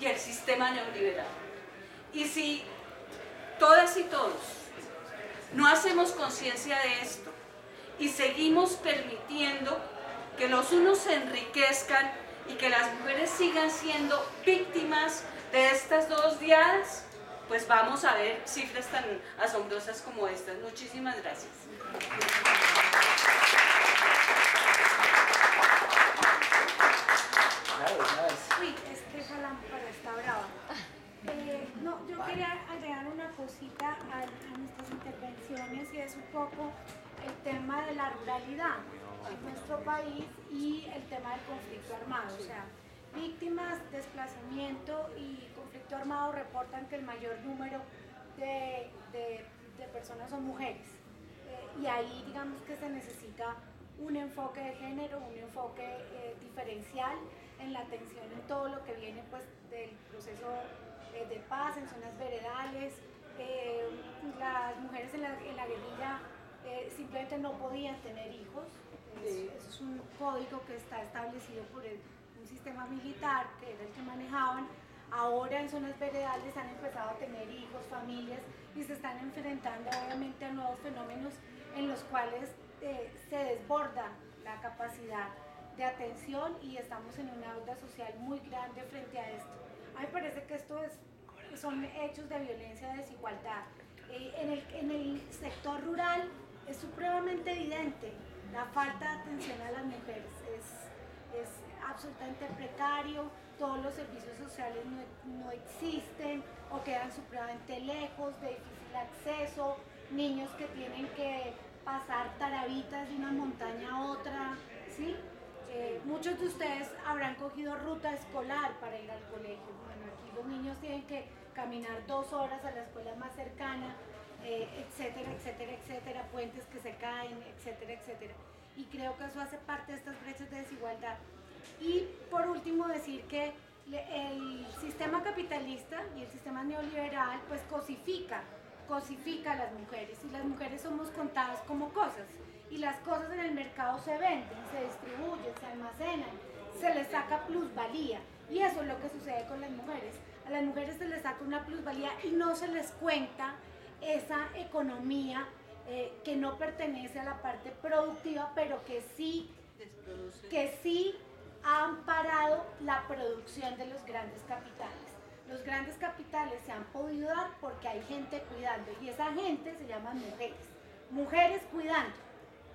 y el sistema neoliberal. Y si todas y todos no hacemos conciencia de esto y seguimos permitiendo que los unos se enriquezcan y que las mujeres sigan siendo víctimas de estas dos diadas, pues vamos a ver cifras tan asombrosas como estas. Muchísimas gracias. Uy, es que esa lámpara está brava. No, yo quería agregar una cosita a nuestras intervenciones y es un poco el tema de la ruralidad en nuestro país y el tema del conflicto armado. O sea, víctimas, desplazamiento y conflicto armado reportan que el mayor número de personas son mujeres. Y ahí digamos que se necesita un enfoque de género, un enfoque diferencial en la atención en todo lo que viene pues del proceso de paz en zonas veredales. Las mujeres en la guerrilla simplemente no podían tener hijos. Eso es un código que está establecido por un sistema militar que era el que manejaban. Ahora en zonas veredales han empezado a tener hijos, familias y se están enfrentando obviamente a nuevos fenómenos en los cuales se desborda la capacidad de atención y estamos en una deuda social muy grande frente a esto. A mí me parece que son hechos de violencia, de desigualdad. En el sector rural es supremamente evidente la falta de atención a las mujeres. Es absolutamente precario, todos los servicios sociales no existen o quedan supremamente lejos, de difícil acceso, niños que tienen que pasar tarabitas de una montaña a otra, ¿sí? Muchos de ustedes habrán cogido ruta escolar para ir al colegio. Bueno, aquí los niños tienen que caminar 2 horas a la escuela más cercana, etcétera, etcétera, etcétera, puentes que se caen, etcétera, etcétera. Y creo que eso hace parte de estas brechas de desigualdad. Y por último decir que el sistema capitalista y el sistema neoliberal pues cosifica a las mujeres y las mujeres somos contadas como cosas y las cosas en el mercado se venden, se distribuyen, se almacenan, se les saca plusvalía y eso es lo que sucede con las mujeres. A las mujeres se les saca una plusvalía y no se les cuenta esa economía que no pertenece a la parte productiva, pero que sí ha amparado la producción de los grandes capitales. Los grandes capitales se han podido dar porque hay gente cuidando y esa gente se llama mujeres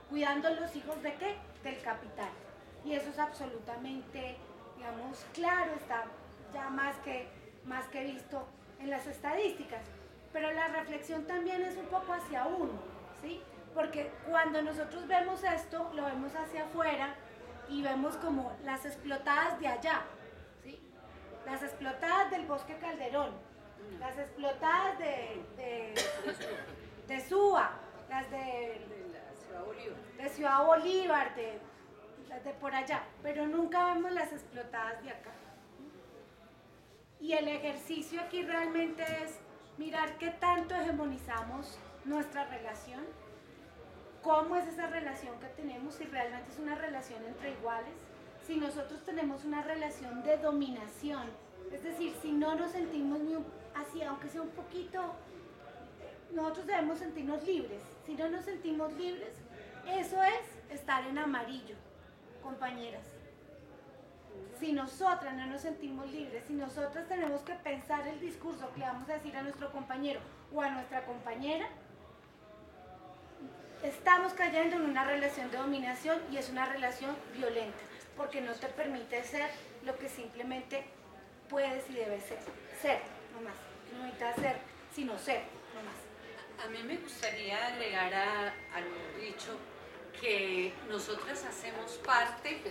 cuidando los hijos ¿de qué? Del capital. Y eso es absolutamente, digamos, claro, está ya más que visto en las estadísticas. Pero la reflexión también es un poco hacia uno, ¿sí? Porque cuando nosotros vemos esto, lo vemos hacia afuera y vemos como las explotadas de allá, ¿sí? Las explotadas del Bosque Calderón, las explotadas de Suba, las de Ciudad Bolívar, las de por allá, pero nunca vemos las explotadas de acá. Y el ejercicio aquí realmente es mirar qué tanto hegemonizamos nuestra relación, cómo es esa relación que tenemos, si realmente es una relación entre iguales, si nosotros tenemos una relación de dominación, es decir, si no nos sentimos ni así, aunque sea un poquito, nosotros debemos sentirnos libres. Si no nos sentimos libres, eso es estar en amarillo, compañeras. Si nosotras no nos sentimos libres, si nosotras tenemos que pensar el discurso que le vamos a decir a nuestro compañero o a nuestra compañera, estamos cayendo en una relación de dominación y es una relación violenta, porque no te permite ser lo que simplemente puedes y debes ser. Ser, no más. No necesitas ser, sino ser, no más. A mí me gustaría agregar a lo dicho que nosotras hacemos parte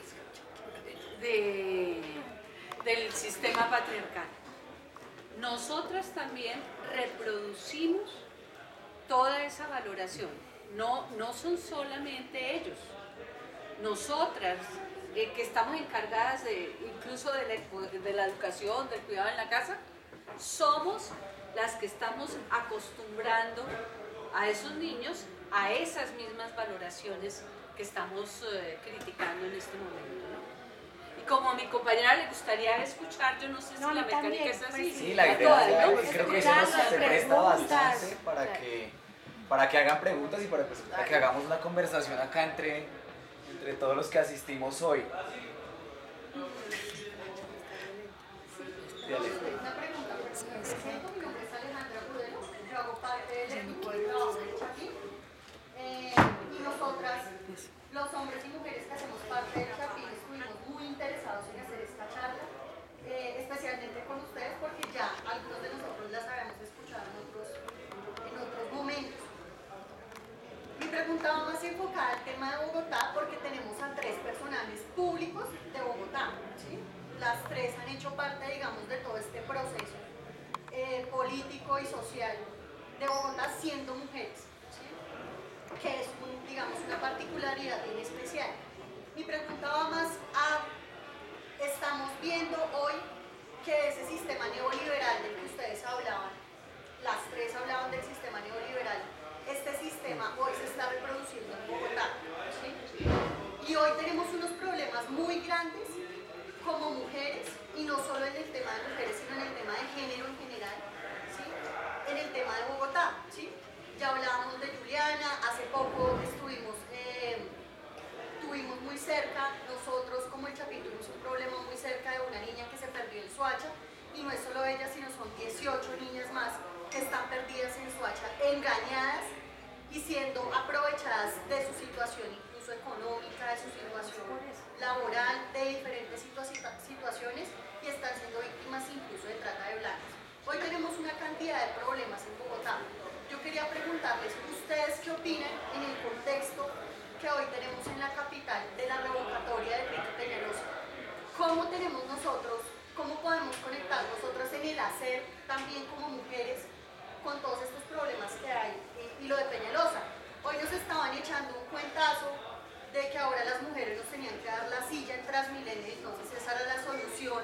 del sistema patriarcal. Nosotras también reproducimos toda esa valoración. No son solamente ellos. Nosotras, que estamos encargadas incluso de la educación, del cuidado en la casa, somos las que estamos acostumbrando a esos niños a esas mismas valoraciones que estamos criticando en este momento, ¿no? Y como a mi compañera le gustaría escuchar, yo no sé si la mecánica también, es así. pues Sí, la a idea todas, es, ¿no? creo que eso nos se presta preguntas. bastante para que hagan preguntas y para que hagamos una conversación acá entre todos los que asistimos hoy. Una pregunta, me presento, mi nombre es Alejandra Rudelo, yo hago parte del equipo de trabajo del Chapín y nosotras, los hombres y mujeres que hacemos parte del Chapín, estuvimos muy interesados en hacer esta charla, especialmente con ustedes porque ya algunos de nosotros las habíamos escuchado en otros momentos. Mi pregunta va más enfocada al tema de Bogotá porque tenemos a 3 personajes públicos de Bogotá, ¿sí? Las 3 han hecho parte, digamos, de todo este proceso político y social de Bogotá siendo mujeres, ¿sí? Que es, digamos, una particularidad bien especial. Mi pregunta va más a, estamos viendo hoy que ese sistema neoliberal del que ustedes hablaban, las 3 hablaban del sistema neoliberal, este sistema hoy se está reproduciendo en Bogotá, ¿sí? Y hoy tenemos unos problemas muy grandes como mujeres, y no solo en el tema de mujeres, sino en el tema de género en general, ¿sí? En el tema de Bogotá, ¿sí? Ya hablábamos de Juliana, hace poco estuvimos muy cerca, nosotros como el Chapín tuvimos un problema muy cerca de una niña que se perdió en Soacha, y no es solo ella, sino son 18 niñas más que están perdidas en Soacha, engañadas y siendo aprovechadas de su situación incluso económica, de su situación laboral, de diferentes situaciones, y están siendo víctimas incluso de trata de blancas. Hoy tenemos una cantidad de problemas en Bogotá. Yo quería preguntarles, ¿ustedes qué opinan en el contexto que hoy tenemos en la capital de la revocatoria de Enrique Peñalosa? ¿Cómo tenemos nosotros, cómo podemos conectar nosotras en el hacer también como mujeres con todos estos problemas que hay y lo de Peñalosa? Hoy nos estaban echando un cuentazo de que ahora las mujeres nos tenían que dar la silla en Transmilenio, entonces esa era la solución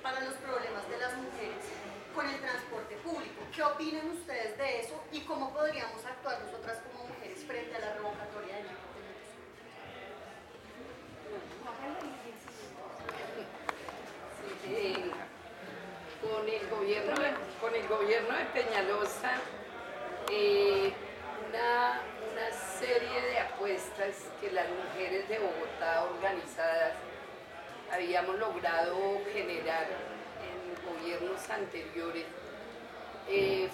para los problemas de las mujeres con el transporte público. ¿Qué opinan ustedes de eso y cómo podríamos actuar nosotras como mujeres frente a la revocatoria de Enrique Peñalosa? Sí, con el gobierno de Peñalosa, una serie de apuestas que las mujeres de Bogotá organizadas habíamos logrado generar en gobiernos anteriores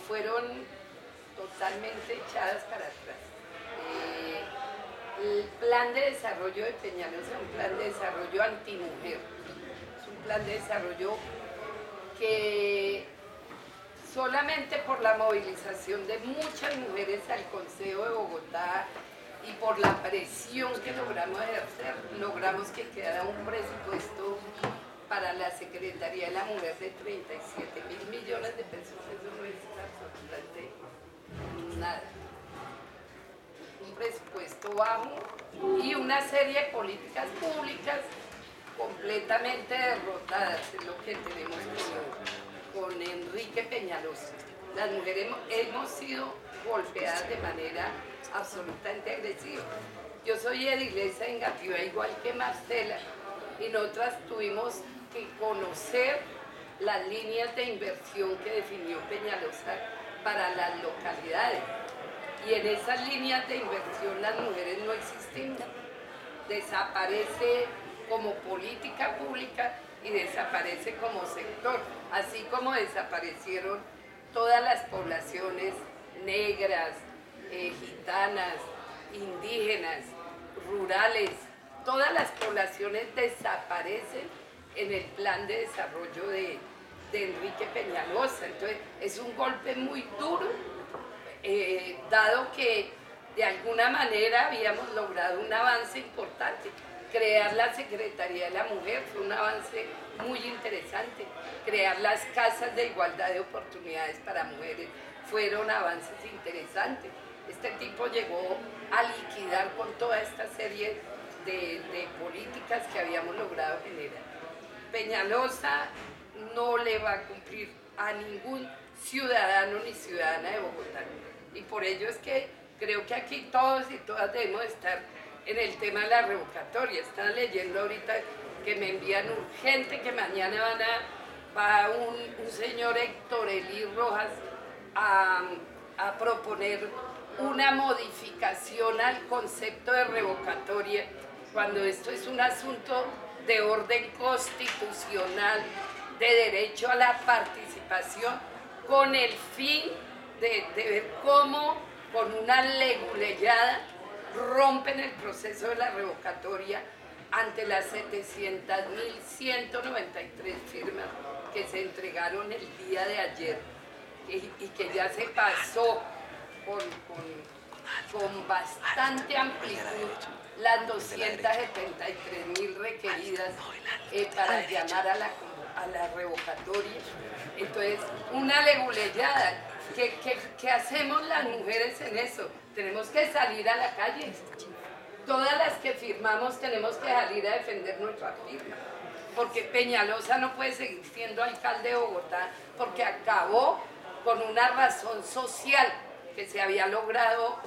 fueron totalmente echadas para atrás. El plan de desarrollo de Peñalosa es un plan de desarrollo antimujer, es un plan de desarrollo que solamente por la movilización de muchas mujeres al Consejo de Bogotá y por la presión que logramos ejercer, logramos que quedara un presupuesto para la Secretaría de la Mujer de 37.000 millones de pesos. Eso no es absolutamente nada. Un presupuesto bajo y una serie de políticas públicas completamente derrotadas, es lo que tenemos con Enrique Peñalosa. Las mujeres hemos sido golpeadas de manera absolutamente agresiva. Yo soy edilesa en Engativá, igual que Marcela, y nosotras tuvimos que conocer las líneas de inversión que definió Peñalosa para las localidades. Y en esas líneas de inversión las mujeres no existimos. Desaparece como política pública y desaparece como sector, así como desaparecieron todas las poblaciones negras, gitanas, indígenas, rurales, todas las poblaciones desaparecen en el plan de desarrollo de de Enrique Peñalosa. Entonces es un golpe muy duro, dado que de alguna manera habíamos logrado un avance importante. Crear la Secretaría de la Mujer fue un avance muy interesante. Crear las casas de igualdad de oportunidades para mujeres fueron avances interesantes. Este tipo llegó a liquidar con toda esta serie de políticas que habíamos logrado generar. Peñalosa no le va a cumplir a ningún ciudadano ni ciudadana de Bogotá. Y por ello es que creo que aquí todos y todas debemos estar en el tema de la revocatoria. Están leyendo ahorita que me envían urgente que mañana va un señor Héctor Elí Rojas a proponer una modificación al concepto de revocatoria, cuando esto es un asunto de orden constitucional, de derecho a la participación, con el fin de ver cómo con una leguleyada rompen el proceso de la revocatoria ante las 700.193 firmas que se entregaron el día de ayer y que ya se pasó con bastante amplitud las 273.000 requeridas para llamar a la revocatoria. Entonces, una leguleyada. ¿Qué hacemos las mujeres en eso? Tenemos que salir a la calle. Todas las que firmamos tenemos que salir a defender nuestra firma. Porque Peñalosa no puede seguir siendo alcalde de Bogotá porque acabó con una razón social que se había logrado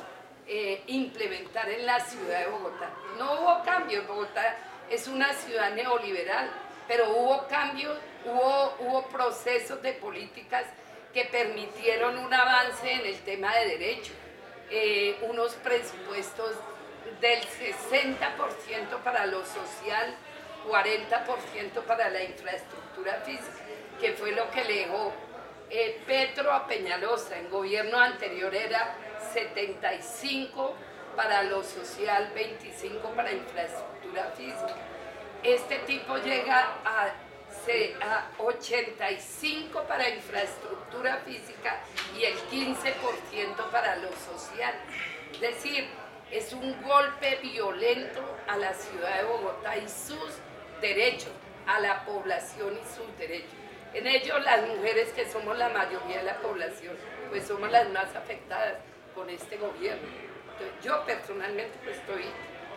implementar en la ciudad de Bogotá. No hubo cambios. Bogotá es una ciudad neoliberal, pero hubo cambios, hubo procesos de políticas que permitieron un avance en el tema de derechos, unos presupuestos del 60% para lo social, 40% para la infraestructura física, que fue lo que le dejó Petro a Peñalosa. En gobierno anterior era 75 para lo social, 25 para infraestructura física. Este tipo llega a 85 para infraestructura física y el 15% para lo social. Es decir, es un golpe violento a la ciudad de Bogotá y sus derechos, a la población y sus derechos. En ello, las mujeres, que somos la mayoría de la población, pues somos las más afectadas con este gobierno. Entonces, yo personalmente pues, estoy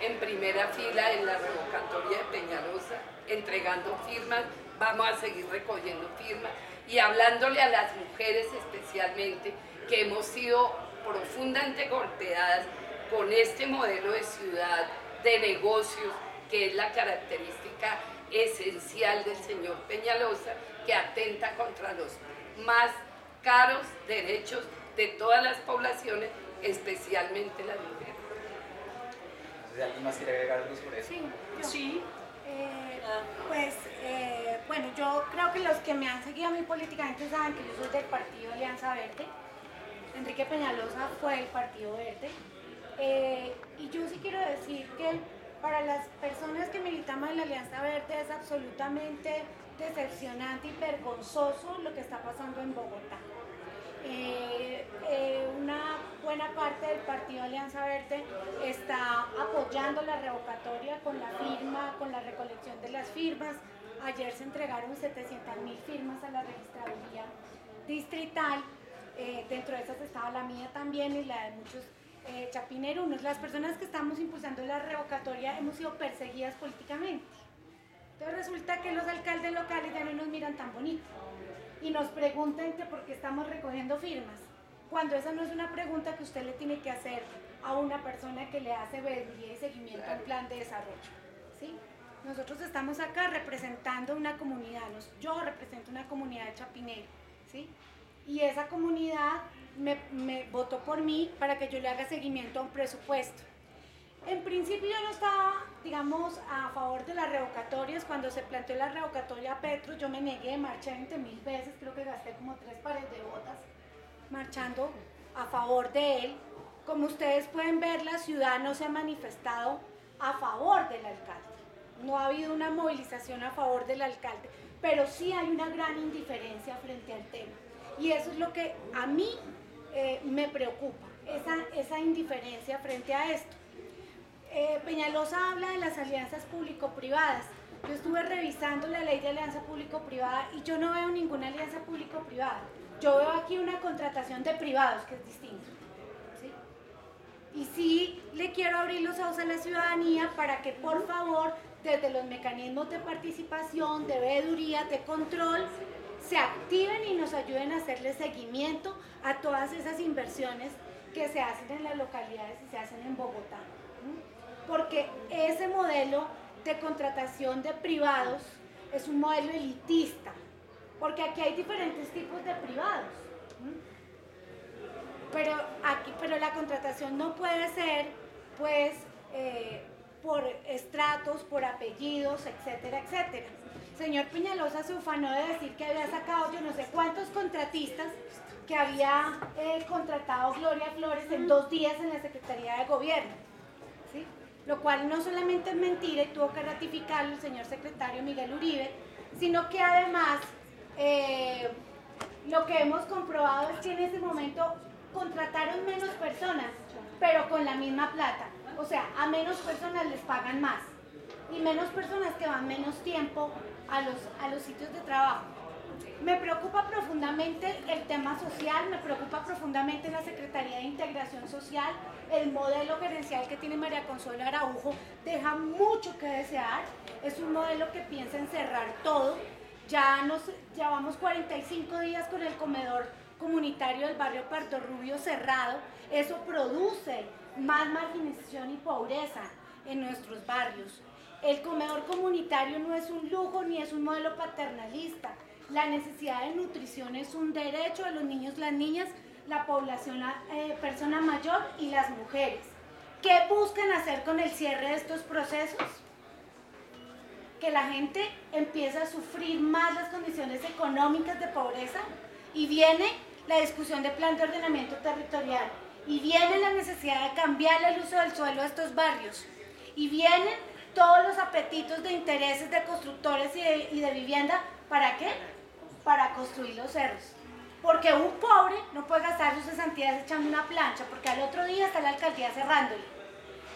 en primera fila en la revocatoria de Peñalosa, entregando firmas. Vamos a seguir recogiendo firmas y hablándole a las mujeres especialmente que hemos sido profundamente golpeadas con este modelo de ciudad, de negocios, que es la característica esencial del señor Peñalosa, que atenta contra los más caros derechos de todas las poblaciones, especialmente las mujeres. Entonces, ¿alguien más quiere agregar algo sobre eso? Sí, yo. Sí. Bueno, yo creo que los que me han seguido a mí políticamente saben que yo soy del partido Alianza Verde. Enrique Peñalosa fue el Partido Verde. Y yo sí quiero decir que para las personas que militamos en la Alianza Verde es absolutamente decepcionante y vergonzoso lo que está pasando en Bogotá. Una buena parte del partido Alianza Verde está apoyando la revocatoria con la firma, con la recolección de las firmas. Ayer se entregaron 700.000 firmas a la registraduría distrital. Dentro de esas estaba la mía también y la de muchos chapinerunos. Las personas que estamos impulsando la revocatoria hemos sido perseguidas políticamente. Entonces resulta que los alcaldes locales ya no nos miran tan bonito y nos preguntan que por qué estamos recogiendo firmas, cuando esa no es una pregunta que usted le tiene que hacer a una persona que le hace veeduría y seguimiento a un plan de desarrollo, ¿sí? Nosotros estamos acá representando una comunidad, yo represento una comunidad de Chapinero, ¿sí? Y esa comunidad me votó por mí para que yo le haga seguimiento a un presupuesto. En principio yo no estaba, digamos, a favor de las revocatorias. Cuando se planteó la revocatoria a Petro, yo me negué, marché 20.000 veces, creo que gasté como 3 pares de botas marchando a favor de él. Como ustedes pueden ver, la ciudad no se ha manifestado a favor del alcalde. no ha habido una movilización a favor del alcalde, pero sí hay una gran indiferencia frente al tema. Y eso es lo que a mí me preocupa, esa indiferencia frente a esto. Peñalosa habla de las alianzas público-privadas. Yo estuve revisando la ley de alianza público-privada y yo no veo ninguna alianza público-privada. Yo veo aquí una contratación de privados, que es distinto. ¿Sí? Y sí le quiero abrir los ojos a la ciudadanía para que, por favor, desde los mecanismos de participación, de veeduría, de control, se activen y nos ayuden a hacerle seguimiento a todas esas inversiones que se hacen en las localidades y se hacen en Bogotá. Porque ese modelo de contratación de privados es un modelo elitista, porque aquí hay diferentes tipos de privados, pero la contratación no puede ser pues por estratos, por apellidos, etcétera, etcétera. Señor Peñalosa se ufanó de decir que había sacado yo no sé cuántos contratistas que había contratado Gloria Flores en 2 días en la Secretaría de Gobierno, ¿sí? Lo cual no solamente es mentira y tuvo que ratificarlo el señor secretario Miguel Uribe, sino que además lo que hemos comprobado es que en ese momento contrataron menos personas, pero con la misma plata. O sea, a menos personas les pagan más y menos personas que van menos tiempo a los sitios de trabajo. Me preocupa profundamente el tema social, me preocupa profundamente la Secretaría de Integración Social, el modelo gerencial que tiene María Consuelo Araujo deja mucho que desear, es un modelo que piensa en cerrar todo. Ya vamos 45 días con el comedor comunitario del barrio Puerto Rubio cerrado, eso produce más marginación y pobreza en nuestros barrios. El comedor comunitario no es un lujo ni es un modelo paternalista. La necesidad de nutrición es un derecho de los niños, las niñas, la población, la persona mayor y las mujeres. ¿Qué buscan hacer con el cierre de estos procesos? Que la gente empiece a sufrir más las condiciones económicas de pobreza y viene la discusión de plan de ordenamiento territorial y viene la necesidad de cambiar el uso del suelo de estos barrios y vienen todos los apetitos de intereses de constructores y de vivienda. ¿Para qué? Para construir los cerros. Porque un pobre no puede gastar sus cesantías echando una plancha, porque al otro día está la alcaldía cerrándole,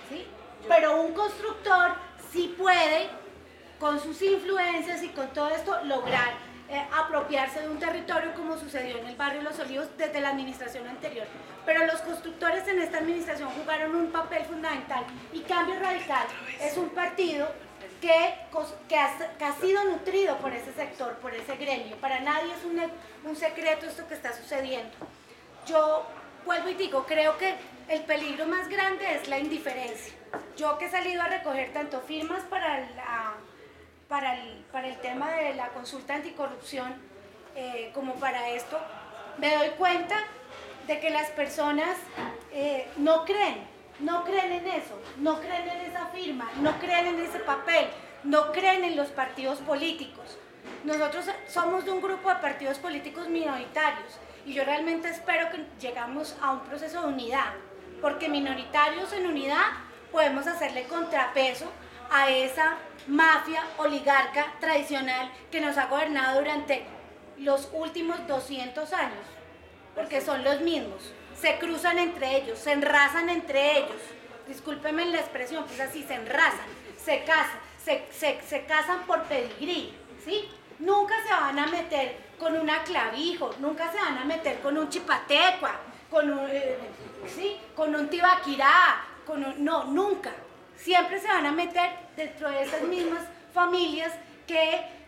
¿sí? Pero un constructor sí puede, con sus influencias y con todo esto, lograr apropiarse de un territorio como sucedió en el barrio Los Olivos desde la administración anterior. Pero los constructores en esta administración jugaron un papel fundamental y Cambio Radical es un partido que ha sido nutrido por ese sector, por ese gremio. Para nadie es un secreto esto que está sucediendo. Yo vuelvo y digo, creo que el peligro más grande es la indiferencia. Yo que he salido a recoger tanto firmas para el tema de la consulta anticorrupción como para esto, me doy cuenta de que las personas no creen en eso, no creen en esa firma, no creen en ese papel, no creen en los partidos políticos. Nosotros somos de un grupo de partidos políticos minoritarios y yo realmente espero que llegamos a un proceso de unidad, porque minoritarios en unidad podemos hacerle contrapeso a esa mafia oligarca tradicional que nos ha gobernado durante los últimos 200 años, porque son los mismos. Se cruzan entre ellos, se enrazan entre ellos, discúlpenme la expresión, pues así, se enrazan, se casan, se casan por pedigrí, ¿sí? Nunca se van a meter con una clavijo, nunca se van a meter con un chipatecua, con un tibaquirá, no, nunca. Siempre se van a meter dentro de esas mismas familias que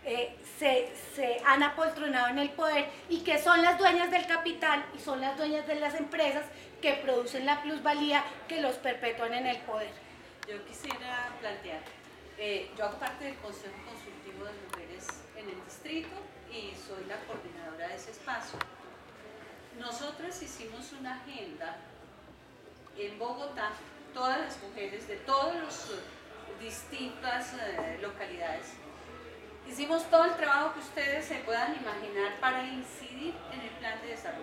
se han apoltronado en el poder y que son las dueñas del capital y son las dueñas de las empresas que producen la plusvalía que los perpetúan en el poder. Yo quisiera plantear, yo hago parte del Consejo Consultivo de Mujeres en el distrito y soy la coordinadora de ese espacio. Nosotras hicimos una agenda en Bogotá, todas las mujeres de todas las distintas localidades. Hicimos todo el trabajo que ustedes se puedan imaginar para incidir en el plan de desarrollo.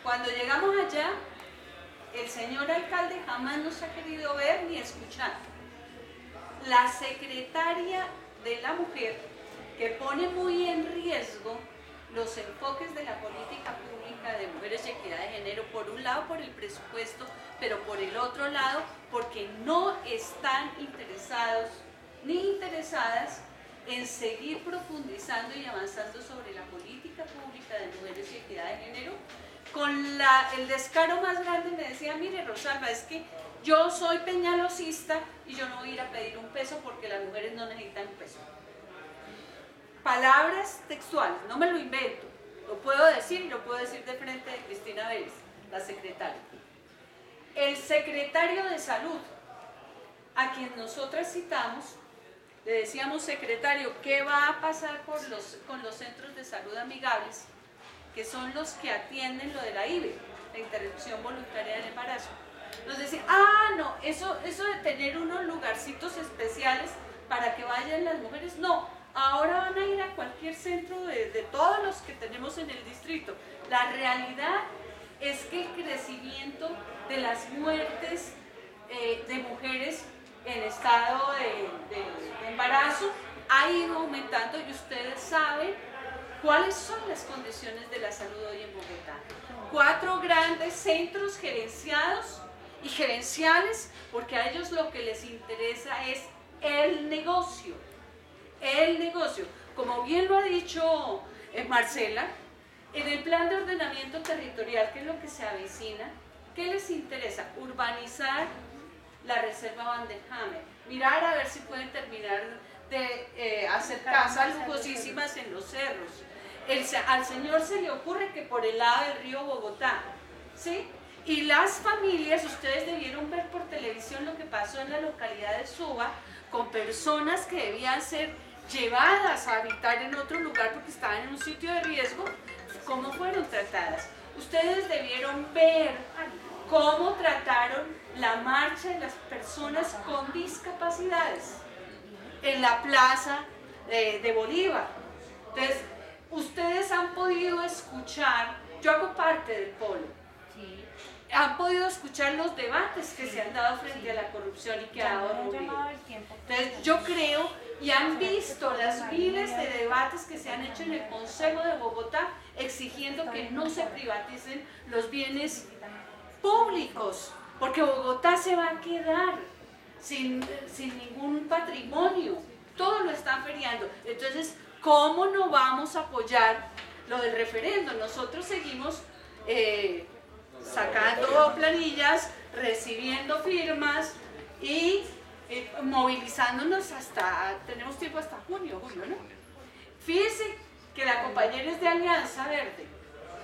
Cuando llegamos allá, el señor alcalde jamás nos ha querido ver ni escuchar. la secretaria de la mujer, que pone muy en riesgo los enfoques de la política pública de mujeres y equidad de género, por un lado por el presupuesto, pero por el otro lado porque no están interesados ni interesadas en seguir profundizando y avanzando sobre la política pública de mujeres y equidad de género. Con el descaro más grande me decía, mire Rosalba, es que yo soy peñalosista y yo no voy a ir a pedir un peso porque las mujeres no necesitan un peso. Palabras textuales, no me lo invento, lo puedo decir y lo puedo decir de frente de Cristina Vélez, la secretaria. El secretario de Salud, a quien nosotras citamos, le decíamos, secretario, ¿qué va a pasar con los centros de salud amigables, que son los que atienden lo de la IVE, la interrupción voluntaria del embarazo? Nos decía, no, eso de tener unos lugarcitos especiales para que vayan las mujeres, no, ahora van a ir a cualquier centro de todos los que tenemos en el distrito. La realidad es que el crecimiento de las muertes de mujeres en estado de embarazo ha ido aumentando y ustedes saben cuáles son las condiciones de la salud hoy en Bogotá. 4 grandes centros gerenciados y gerenciales, porque a ellos lo que les interesa es el negocio. El negocio. Como bien lo ha dicho Marcela, en el plan de ordenamiento territorial, que es lo que se avecina, ¿qué les interesa? Urbanizar la reserva Van der Hamer, mirar a ver si pueden terminar de hacer casas lujosísimas en los cerros. Al señor se le ocurre que por el lado del río Bogotá, ¿sí? Y las familias, ustedes debieron ver por televisión lo que pasó en la localidad de Suba, con personas que debían ser llevadas a habitar en otro lugar porque estaban en un sitio de riesgo, cómo fueron tratadas. Ustedes debieron ver cómo trataron la marcha de las personas con discapacidades en la plaza de Bolívar. Entonces, ustedes han podido escuchar, yo hago parte del polo, han podido escuchar los debates que se han dado frente a la corrupción y que ha dado Bolívar. Entonces, yo creo, y han visto las miles de debates que se han hecho en el Consejo de Bogotá exigiendo que no se privaticen los bienes públicos, porque Bogotá se va a quedar sin ningún patrimonio, todo lo están feriando. Entonces, ¿cómo no vamos a apoyar lo del referendo? Nosotros seguimos sacando planillas, recibiendo firmas y movilizándonos tenemos tiempo hasta julio, ¿no? Fíjense que la compañera es de Alianza Verde,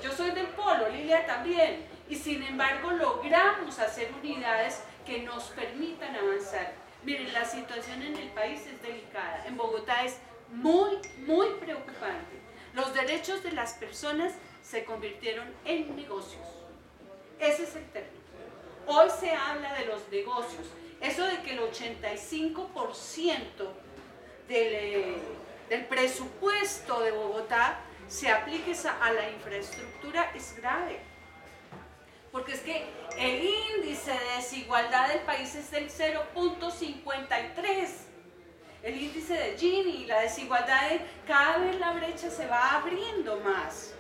yo soy del Polo, Lilia también, y sin embargo logramos hacer unidades que nos permitan avanzar. Miren, la situación en el país es delicada, en Bogotá es muy, muy preocupante. Los derechos de las personas se convirtieron en negocios. Ese es el término. Hoy se habla de los negocios. Eso de que el 85% del presupuesto de Bogotá se aplique a la infraestructura es grave. Porque es que el índice de desigualdad del país es del 0.53. El índice de Gini, la desigualdad, cada vez la brecha se va abriendo más.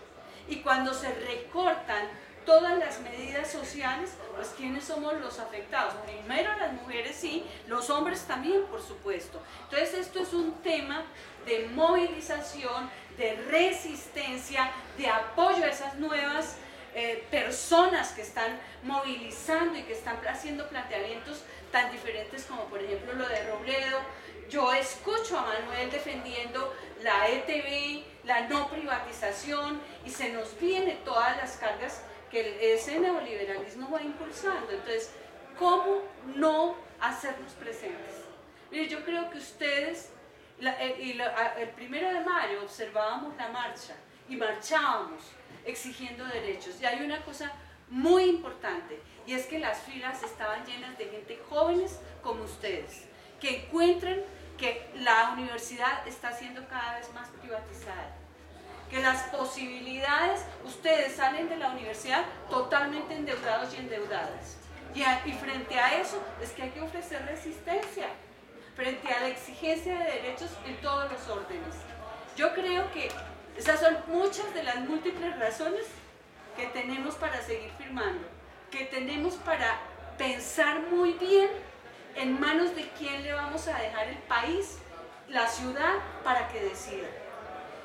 Y cuando se recortan todas las medidas sociales, pues ¿quiénes somos los afectados? Primero las mujeres, sí, los hombres también, por supuesto. Entonces esto es un tema de movilización, de resistencia, de apoyo a esas nuevas personas que están movilizando y que están haciendo planteamientos tan diferentes como por ejemplo lo de Robledo. Yo escucho a Manuel defendiendo la ETB, la no privatización, y se nos vienen todas las cargas que ese neoliberalismo va impulsando. Entonces, ¿cómo no hacernos presentes? Mire, yo creo que ustedes, el 1 de mayo observábamos la marcha y marchábamos exigiendo derechos. Y hay una cosa muy importante, y es que las filas estaban llenas de gente jóvenes como ustedes, que encuentran que la universidad está siendo cada vez más privatizada, que las posibilidades, ustedes salen de la universidad totalmente endeudados y endeudadas, y frente a eso es que hay que ofrecer resistencia. frente a la exigencia de derechos en todos los órdenes. Yo creo que esas son muchas de las múltiples razones que tenemos para seguir firmando, que tenemos para pensar muy bien en manos de quién le vamos a dejar el país, la ciudad, para que decida.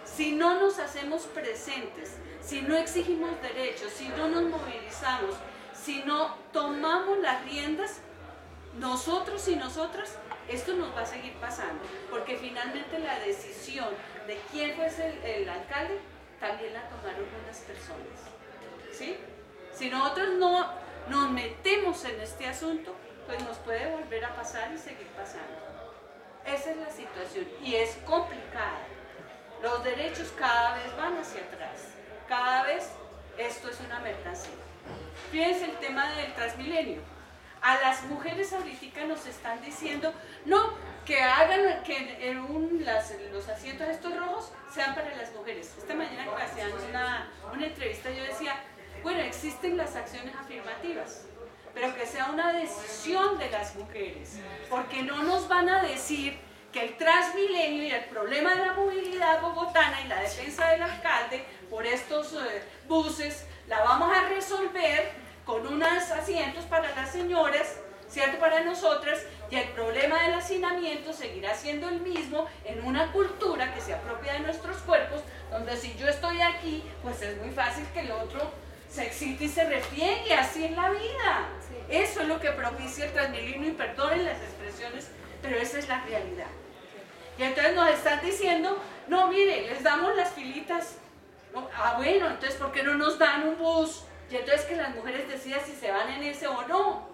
Si no nos hacemos presentes, si no exigimos derechos, si no nos movilizamos, si no tomamos las riendas, nosotros y nosotras, esto nos va a seguir pasando, porque finalmente la decisión de quién fuese el alcalde también la tomaron unas personas, ¿sí? Si nosotros no nos metemos en este asunto, pues nos puede volver a pasar y seguir pasando. Esa es la situación y es complicada. Los derechos cada vez van hacia atrás, cada vez esto es una mercancía. Fíjense el tema del Transmilenio. A las mujeres ahorita nos están diciendo, no, que hagan que los asientos estos rojos sean para las mujeres. Esta mañana que hacían una entrevista yo decía, bueno, existen las acciones afirmativas, pero que sea una decisión de las mujeres, porque no nos van a decir que el Transmilenio y el problema de la movilidad bogotana y la defensa del alcalde por estos buses la vamos a resolver con unos asientos para las señoras, ¿cierto? Para nosotras, y el problema del hacinamiento seguirá siendo el mismo en una cultura que se apropia de nuestros cuerpos, donde si yo estoy aquí, pues es muy fácil que el otro se excite y se refriegue, así en la vida. Sí. Eso es lo que propicia el Transmilenio, y perdonen las expresiones, pero esa es la realidad. Y entonces nos están diciendo, no, mire, les damos las filitas. No, bueno, entonces ¿por qué no nos dan un bus? Y entonces que las mujeres decidan si se van en ese o no.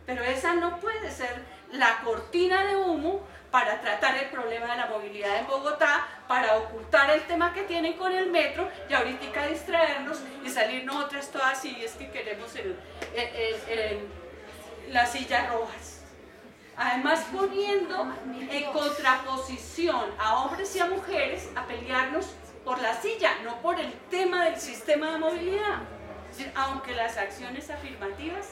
Pero esa no puede ser la cortina de humo para tratar el problema de la movilidad en Bogotá, para ocultar el tema que tienen con el metro y ahorita distraernos y salir nosotras todas así, es que queremos las sillas rojas. Además poniendo en contraposición a hombres y a mujeres a pelearnos por la silla, no por el tema del sistema de movilidad. Aunque las acciones afirmativas,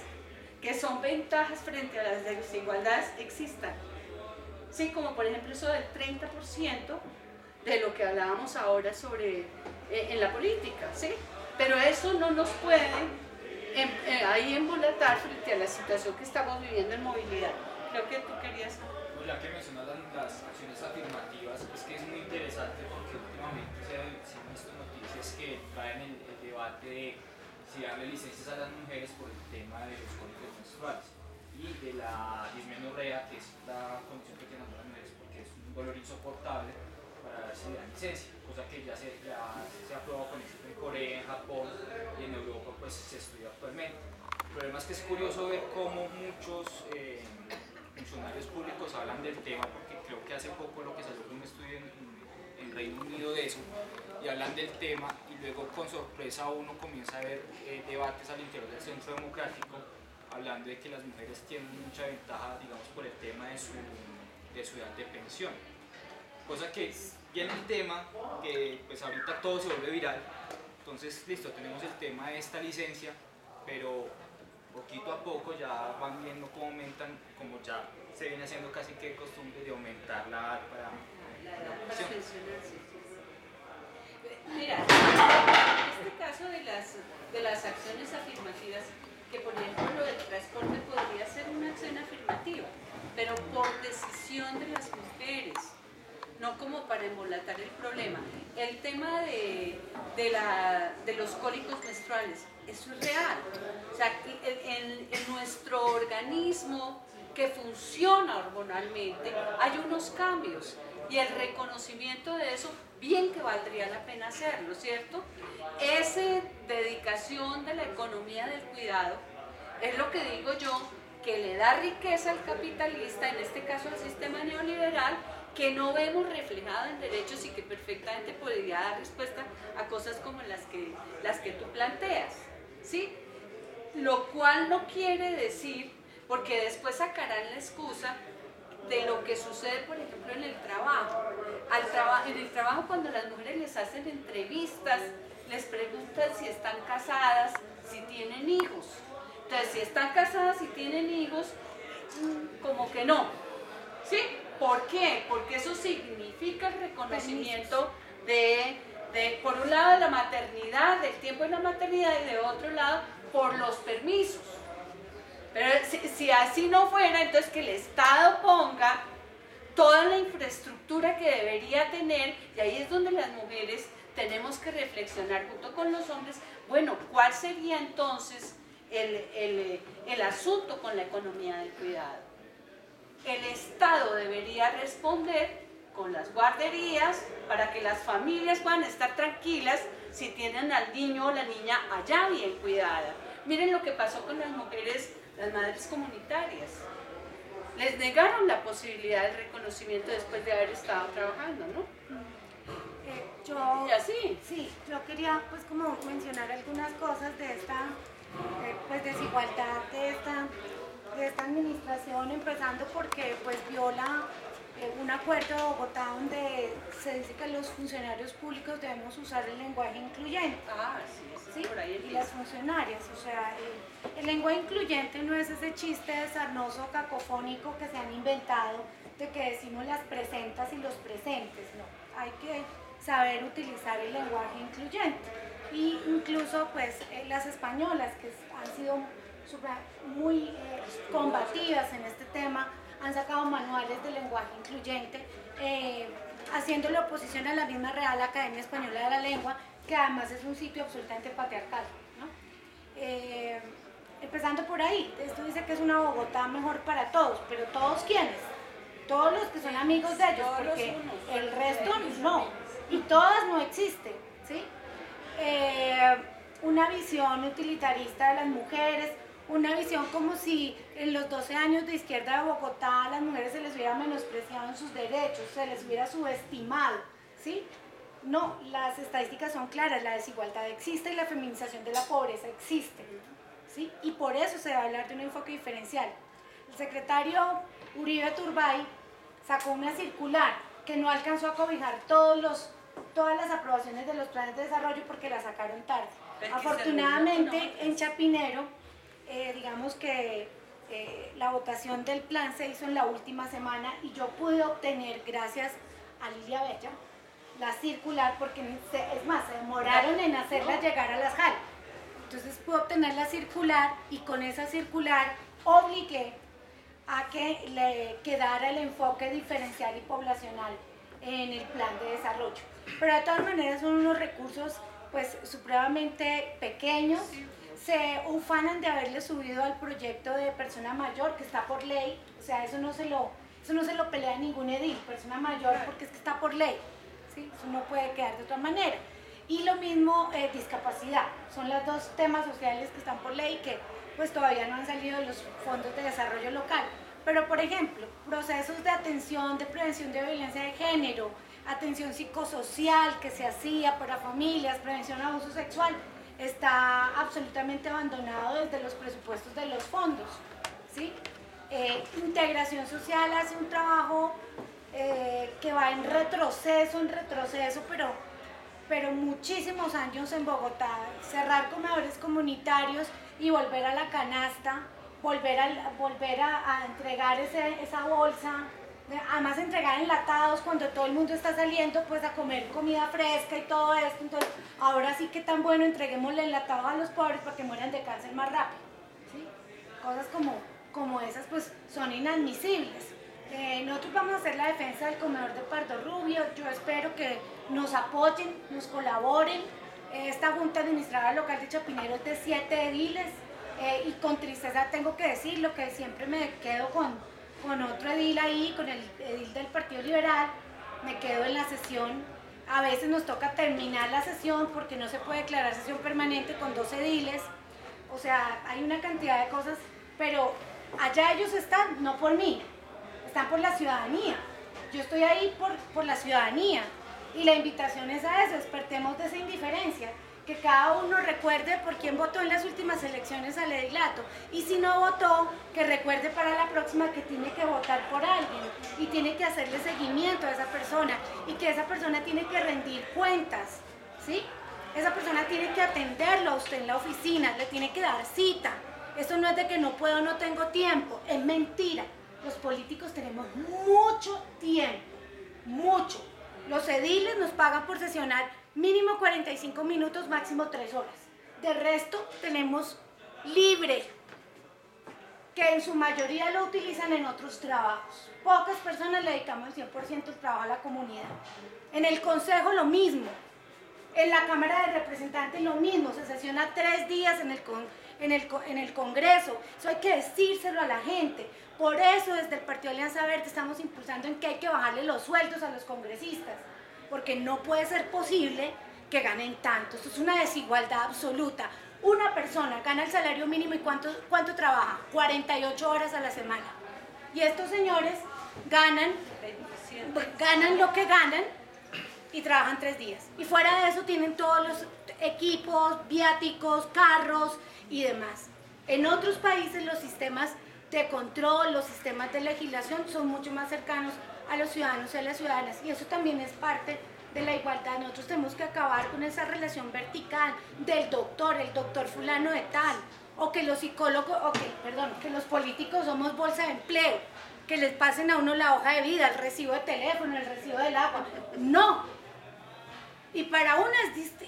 que son ventajas frente a las desigualdades, existan. Sí, como por ejemplo eso del 30% de lo que hablábamos ahora sobre en la política, ¿sí? Pero eso no nos puede ahí embolatar frente a la situación que estamos viviendo en movilidad. Creo que tú querías... Ya que mencionas las acciones afirmativas, es que es muy interesante porque últimamente se han visto noticias que traen el debate de si darle licencias a las mujeres por el tema de los cólicos menstruales y de la dismenorrea, que es la condición que tienen las mujeres porque es un dolor insoportable, para darse la licencia, cosa que ya se ha probado con éxito en Corea, en Japón y en Europa, pues se estudia actualmente. El problema es que es curioso ver cómo muchos funcionarios públicos hablan del tema, porque creo que hace poco lo que salió fue un estudio en Reino Unido de eso, y hablan del tema, y luego con sorpresa uno comienza a ver debates al interior del Centro Democrático hablando de que las mujeres tienen mucha ventaja, digamos, por el tema de su edad de pensión, cosa que viene el tema que pues ahorita todo se vuelve viral. Entonces listo, tenemos el tema de esta licencia, pero poquito a poco ya van viendo cómo aumentan, como ya se viene haciendo casi que costumbre de aumentar la edad para la pensión. Mira, en este caso de las acciones afirmativas, que por ejemplo lo del transporte podría ser una acción afirmativa, pero por decisión de las mujeres, no como para embolatar el problema. El tema de los cólicos menstruales, eso es real. O sea, en nuestro organismo que funciona hormonalmente hay unos cambios y el reconocimiento de eso, bien que valdría la pena hacerlo, ¿cierto? Esa dedicación de la economía del cuidado es lo que digo yo, que le da riqueza al capitalista, en este caso al sistema neoliberal, que no vemos reflejado en derechos y que perfectamente podría dar respuesta a cosas como las que tú planteas, ¿sí? Lo cual no quiere decir, porque después sacarán la excusa de lo que sucede, por ejemplo, en el trabajo. En el trabajo, cuando las mujeres les hacen entrevistas, les preguntan si están casadas, si tienen hijos. Entonces, si están casadas y tienen hijos, como que no, ¿Sí? ¿Por qué? Porque eso significa el reconocimiento de por un lado, la maternidad, del tiempo de la maternidad, y de otro lado, por los permisos. Pero si así no fuera, entonces que el Estado ponga toda la infraestructura que debería tener, y ahí es donde las mujeres tenemos que reflexionar junto con los hombres, bueno, ¿cuál sería entonces el asunto con la economía del cuidado? El Estado debería responder con las guarderías para que las familias puedan estar tranquilas si tienen al niño o la niña allá bien cuidada. Miren lo que pasó con las mujeres, las madres comunitarias. Les negaron la posibilidad del reconocimiento después de haber estado trabajando, ¿no? Y así. Sí, yo quería pues como mencionar algunas cosas de esta pues desigualdad de esta administración, empezando porque pues viola un acuerdo de Bogotá donde se dice que los funcionarios públicos debemos usar el lenguaje incluyente. Sí, por ahí y las funcionarias, o sea, el lenguaje incluyente no es ese chiste sarnoso, cacofónico que se han inventado de que decimos las presentas y los presentes, no, hay que saber utilizar el lenguaje incluyente. Y incluso pues las españolas que han sido muy combativas en este tema, han sacado manuales de lenguaje incluyente, haciéndole oposición a la misma Real Academia Española de la Lengua, que además es un sitio absolutamente patriarcal, ¿no? Empezando por ahí, esto dice que es una Bogotá mejor para todos, pero ¿todos quiénes? Todos los que son amigos de ellos, porque el resto no, y todas no existen, ¿sí? Una visión utilitarista de las mujeres, una visión como si en los 12 años de izquierda de Bogotá a las mujeres se les hubiera menospreciado en sus derechos, se les hubiera subestimado, ¿sí? No, las estadísticas son claras, la desigualdad existe y la feminización de la pobreza existe, ¿sí? Y por eso se debe hablar de un enfoque diferencial. El secretario Uribe Turbay sacó una circular que no alcanzó a cobijar todas las aprobaciones de los planes de desarrollo porque la sacaron tarde. Afortunadamente en Chapinero, digamos que la votación del plan se hizo en la última semana y yo pude obtener, gracias a Lilia Bella, la circular, porque es más, se demoraron en hacerla llegar a las JAL. Entonces pude obtener la circular y con esa circular obligué a que le quedara el enfoque diferencial y poblacional en el plan de desarrollo. Pero de todas maneras son unos recursos pues supremamente pequeños. Se ufanan de haberle subido al proyecto de persona mayor que está por ley, o sea, eso no se lo pelea ningún edil, persona mayor, porque es que está por ley, ¿sí? Eso no puede quedar de otra manera. Y lo mismo discapacidad, son los dos temas sociales que están por ley que pues todavía no han salido de los fondos de desarrollo local. Pero por ejemplo, procesos de atención, de prevención de violencia de género, atención psicosocial que se hacía para familias, prevención de abuso sexual, está absolutamente abandonado desde los presupuestos de los fondos, ¿sí? Integración social hace un trabajo que va en retroceso, pero muchísimos años en Bogotá. Cerrar comedores comunitarios y volver a la canasta, volver a entregar esa bolsa, además entregar enlatados cuando todo el mundo está saliendo pues a comer comida fresca y todo esto. Entonces ahora sí que tan bueno, entreguémosle enlatados a los pobres para que mueran de cáncer más rápido, ¿sí? Cosas como esas pues son inadmisibles. Nosotros vamos a hacer la defensa del comedor de Pardo Rubio. Yo espero que nos apoyen, nos colaboren. Esta junta administradora local de Chapinero es de 7 ediles y con tristeza tengo que decirlo, que siempre me quedo con otro edil ahí, con el edil del Partido Liberal, me quedo en la sesión. A veces nos toca terminar la sesión porque no se puede declarar sesión permanente con 2 ediles. O sea, hay una cantidad de cosas, pero allá ellos están, no por mí, están por la ciudadanía. Yo estoy ahí por la ciudadanía y la invitación es a eso, despertemos de esa indiferencia, que cada uno recuerde por quién votó en las últimas elecciones al edilato, y si no votó, que recuerde para la próxima que tiene que votar por alguien y tiene que hacerle seguimiento a esa persona y que esa persona tiene que rendir cuentas, ¿sí? Esa persona tiene que atenderlo a usted en la oficina, le tiene que dar cita. Eso no es de que no puedo, no tengo tiempo, es mentira. Los políticos tenemos mucho tiempo, mucho. Los ediles nos pagan por sesionar mínimo 45 minutos, máximo 3 horas. De resto tenemos libre, que en su mayoría lo utilizan en otros trabajos. Pocas personas le dedicamos el 100% del trabajo a la comunidad. En el consejo lo mismo. En la Cámara de Representantes lo mismo, se sesiona 3 días en el Congreso. Eso hay que decírselo a la gente. Por eso desde el Partido Alianza Verde estamos impulsando en que hay que bajarle los sueldos a los congresistas, porque no puede ser posible que ganen tanto. Esto es una desigualdad absoluta. Una persona gana el salario mínimo y ¿cuánto trabaja? 48 horas a la semana. Y estos señores ganan lo que ganan y trabajan 3 días. Y fuera de eso tienen todos los equipos, viáticos, carros y demás. En otros países los sistemas de control, los sistemas de legislación son mucho más cercanos a los ciudadanos y a las ciudadanas. Y eso también es parte de la igualdad. Nosotros tenemos que acabar con esa relación vertical del doctor, el doctor fulano de tal, o que los psicólogos, que los políticos somos bolsa de empleo, que les pasen a uno la hoja de vida, el recibo de teléfono, el recibo del agua. No. Y para uno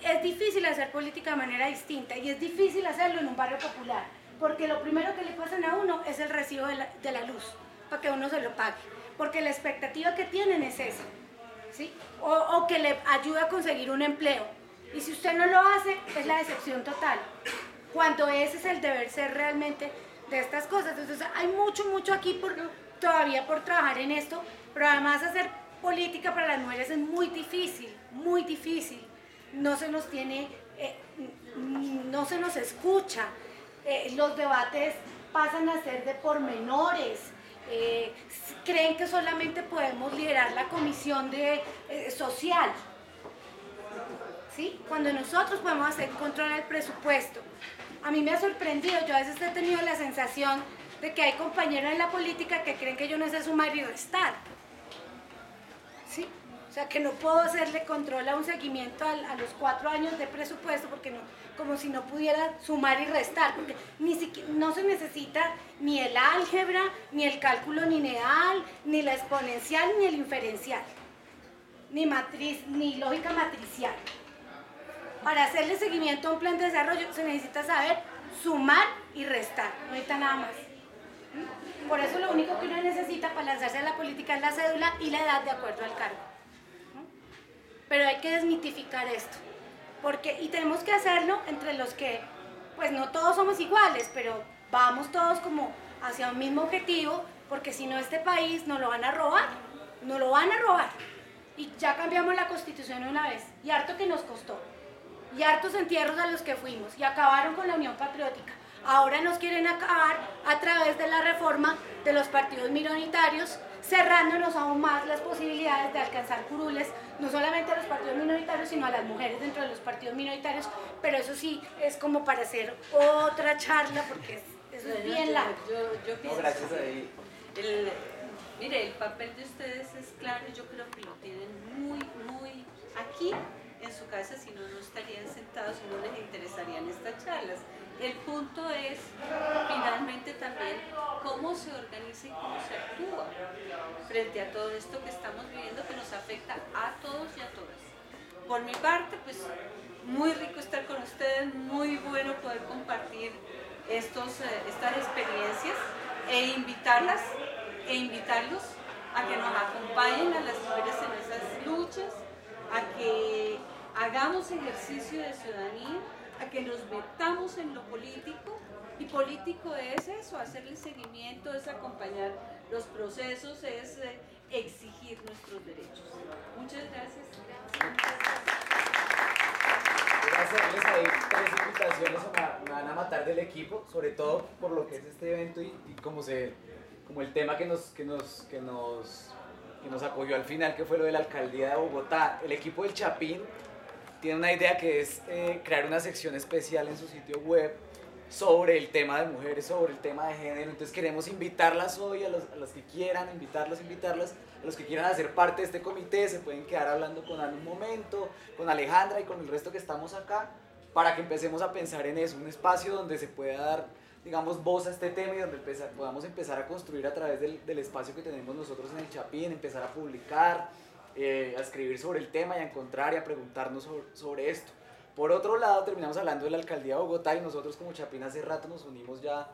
es difícil hacer política de manera distinta, y es difícil hacerlo en un barrio popular, porque lo primero que le pasan a uno es el recibo de la luz, para que uno se lo pague, porque la expectativa que tienen es esa, ¿sí? O que le ayude a conseguir un empleo, y si usted no lo hace, es la decepción total, cuando ese es el deber ser realmente de estas cosas. Entonces hay mucho aquí todavía por trabajar en esto, pero además hacer política para las mujeres es muy difícil, no se nos escucha. Los debates pasan a ser de pormenores, creen que solamente podemos liderar la comisión social, ¿sí? Cuando nosotros podemos hacer control del presupuesto. A mí me ha sorprendido, yo a veces he tenido la sensación de que hay compañeros en la política que creen que yo no sé sumar y restar, ¿sí? O sea, que no puedo hacerle control a un seguimiento a los 4 años de presupuesto, porque no, como si no pudiera sumar y restar, porque no se necesita ni el álgebra, ni el cálculo lineal, ni la exponencial, ni el inferencial, ni lógica matricial. Para hacerle seguimiento a un plan de desarrollo se necesita saber sumar y restar, no necesita nada más. Por eso lo único que uno necesita para lanzarse a la política es la cédula y la edad de acuerdo al cargo. Pero hay que desmitificar esto, y tenemos que hacerlo entre los que, pues no todos somos iguales, pero vamos todos como hacia un mismo objetivo, porque si no este país nos lo van a robar, y ya cambiamos la Constitución una vez, y harto que nos costó, y hartos entierros a los que fuimos, y acabaron con la Unión Patriótica. Ahora nos quieren acabar a través de la reforma de los partidos minoritarios, cerrándonos aún más las posibilidades de alcanzar curules, no solamente a los partidos minoritarios, sino a las mujeres dentro de los partidos minoritarios, pero eso sí es como para hacer otra charla, porque eso es bien largo. Yo pienso, gracias a él. Mire, el papel de ustedes es claro, yo creo que lo tienen muy aquí en su casa, si no, no estarían sentados y no les interesarían estas charlas. El punto es, finalmente también, cómo se organiza y cómo se actúa frente a todo esto que estamos viviendo, que nos afecta a todos y a todas. Por mi parte, pues, muy rico estar con ustedes, muy bueno poder compartir estas experiencias e invitarlos a que nos acompañen a las mujeres en esas luchas, a que hagamos ejercicio de ciudadanía, a que nos metamos en lo político, y político es eso, hacerle seguimiento, es acompañar los procesos, es exigir nuestros derechos. Muchas gracias. Voy a hacerles ahí 3 invitaciones, me van a matar del equipo, sobre todo por lo que es este evento y como el tema que nos acogió al final, que fue lo de la alcaldía de Bogotá. El equipo del Chapín tiene una idea que es crear una sección especial en su sitio web sobre el tema de mujeres, sobre el tema de género. Entonces queremos invitarlas hoy, a los que quieran, invitarlas, a los que quieran hacer parte de este comité, se pueden quedar hablando con Ana un momento, con Alejandra y con el resto que estamos acá, para que empecemos a pensar en eso, un espacio donde se pueda dar digamos, voz a este tema y donde podamos empezar a construir a través del espacio que tenemos nosotros en el Chapín, empezar a publicar, a escribir sobre el tema y a encontrar y a preguntarnos sobre esto. Por otro lado, terminamos hablando de la Alcaldía de Bogotá y nosotros como Chapín hace rato nos unimos ya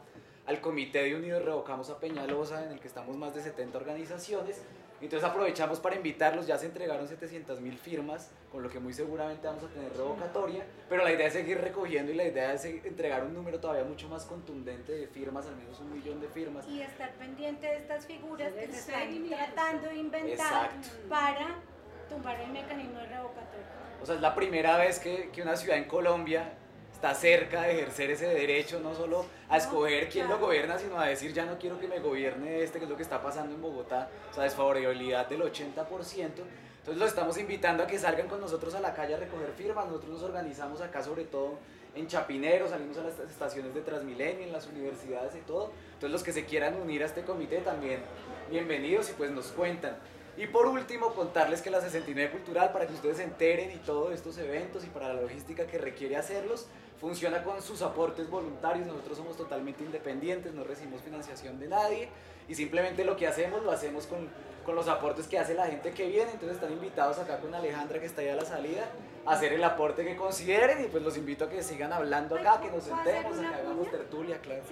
al Comité de Unidos Revocamos a Peñalosa, en el que estamos más de 70 organizaciones. Entonces aprovechamos para invitarlos, ya se entregaron 700.000 firmas, con lo que muy seguramente vamos a tener revocatoria, pero la idea es seguir recogiendo y la idea es entregar un número todavía mucho más contundente de firmas, al menos 1 millón de firmas. Y estar pendiente de estas figuras que se están tratando de inventar para tumbar el mecanismo de revocatoria. O sea, es la primera vez que una ciudad en Colombia está cerca de ejercer ese derecho, no solo a escoger quién lo gobierna, sino a decir ya no quiero que me gobierne que es lo que está pasando en Bogotá, o sea, desfavorabilidad del 80%. Entonces los estamos invitando a que salgan con nosotros a la calle a recoger firmas. Nosotros nos organizamos acá sobre todo en Chapinero, salimos a las estaciones de Transmilenio, en las universidades y todo. Entonces los que se quieran unir a este comité también bienvenidos y pues nos cuentan. Y por último, contarles que la 69 Cultural, para que ustedes se enteren y todos estos eventos y para la logística que requiere hacerlos, funciona con sus aportes voluntarios. Nosotros somos totalmente independientes, no recibimos financiación de nadie y simplemente lo que hacemos lo hacemos con los aportes que hace la gente que viene. Entonces están invitados acá con Alejandra, que está ahí a la salida, a hacer el aporte que consideren y pues los invito a que sigan hablando acá, que nos sentemos, a que hagamos tertulia, claro.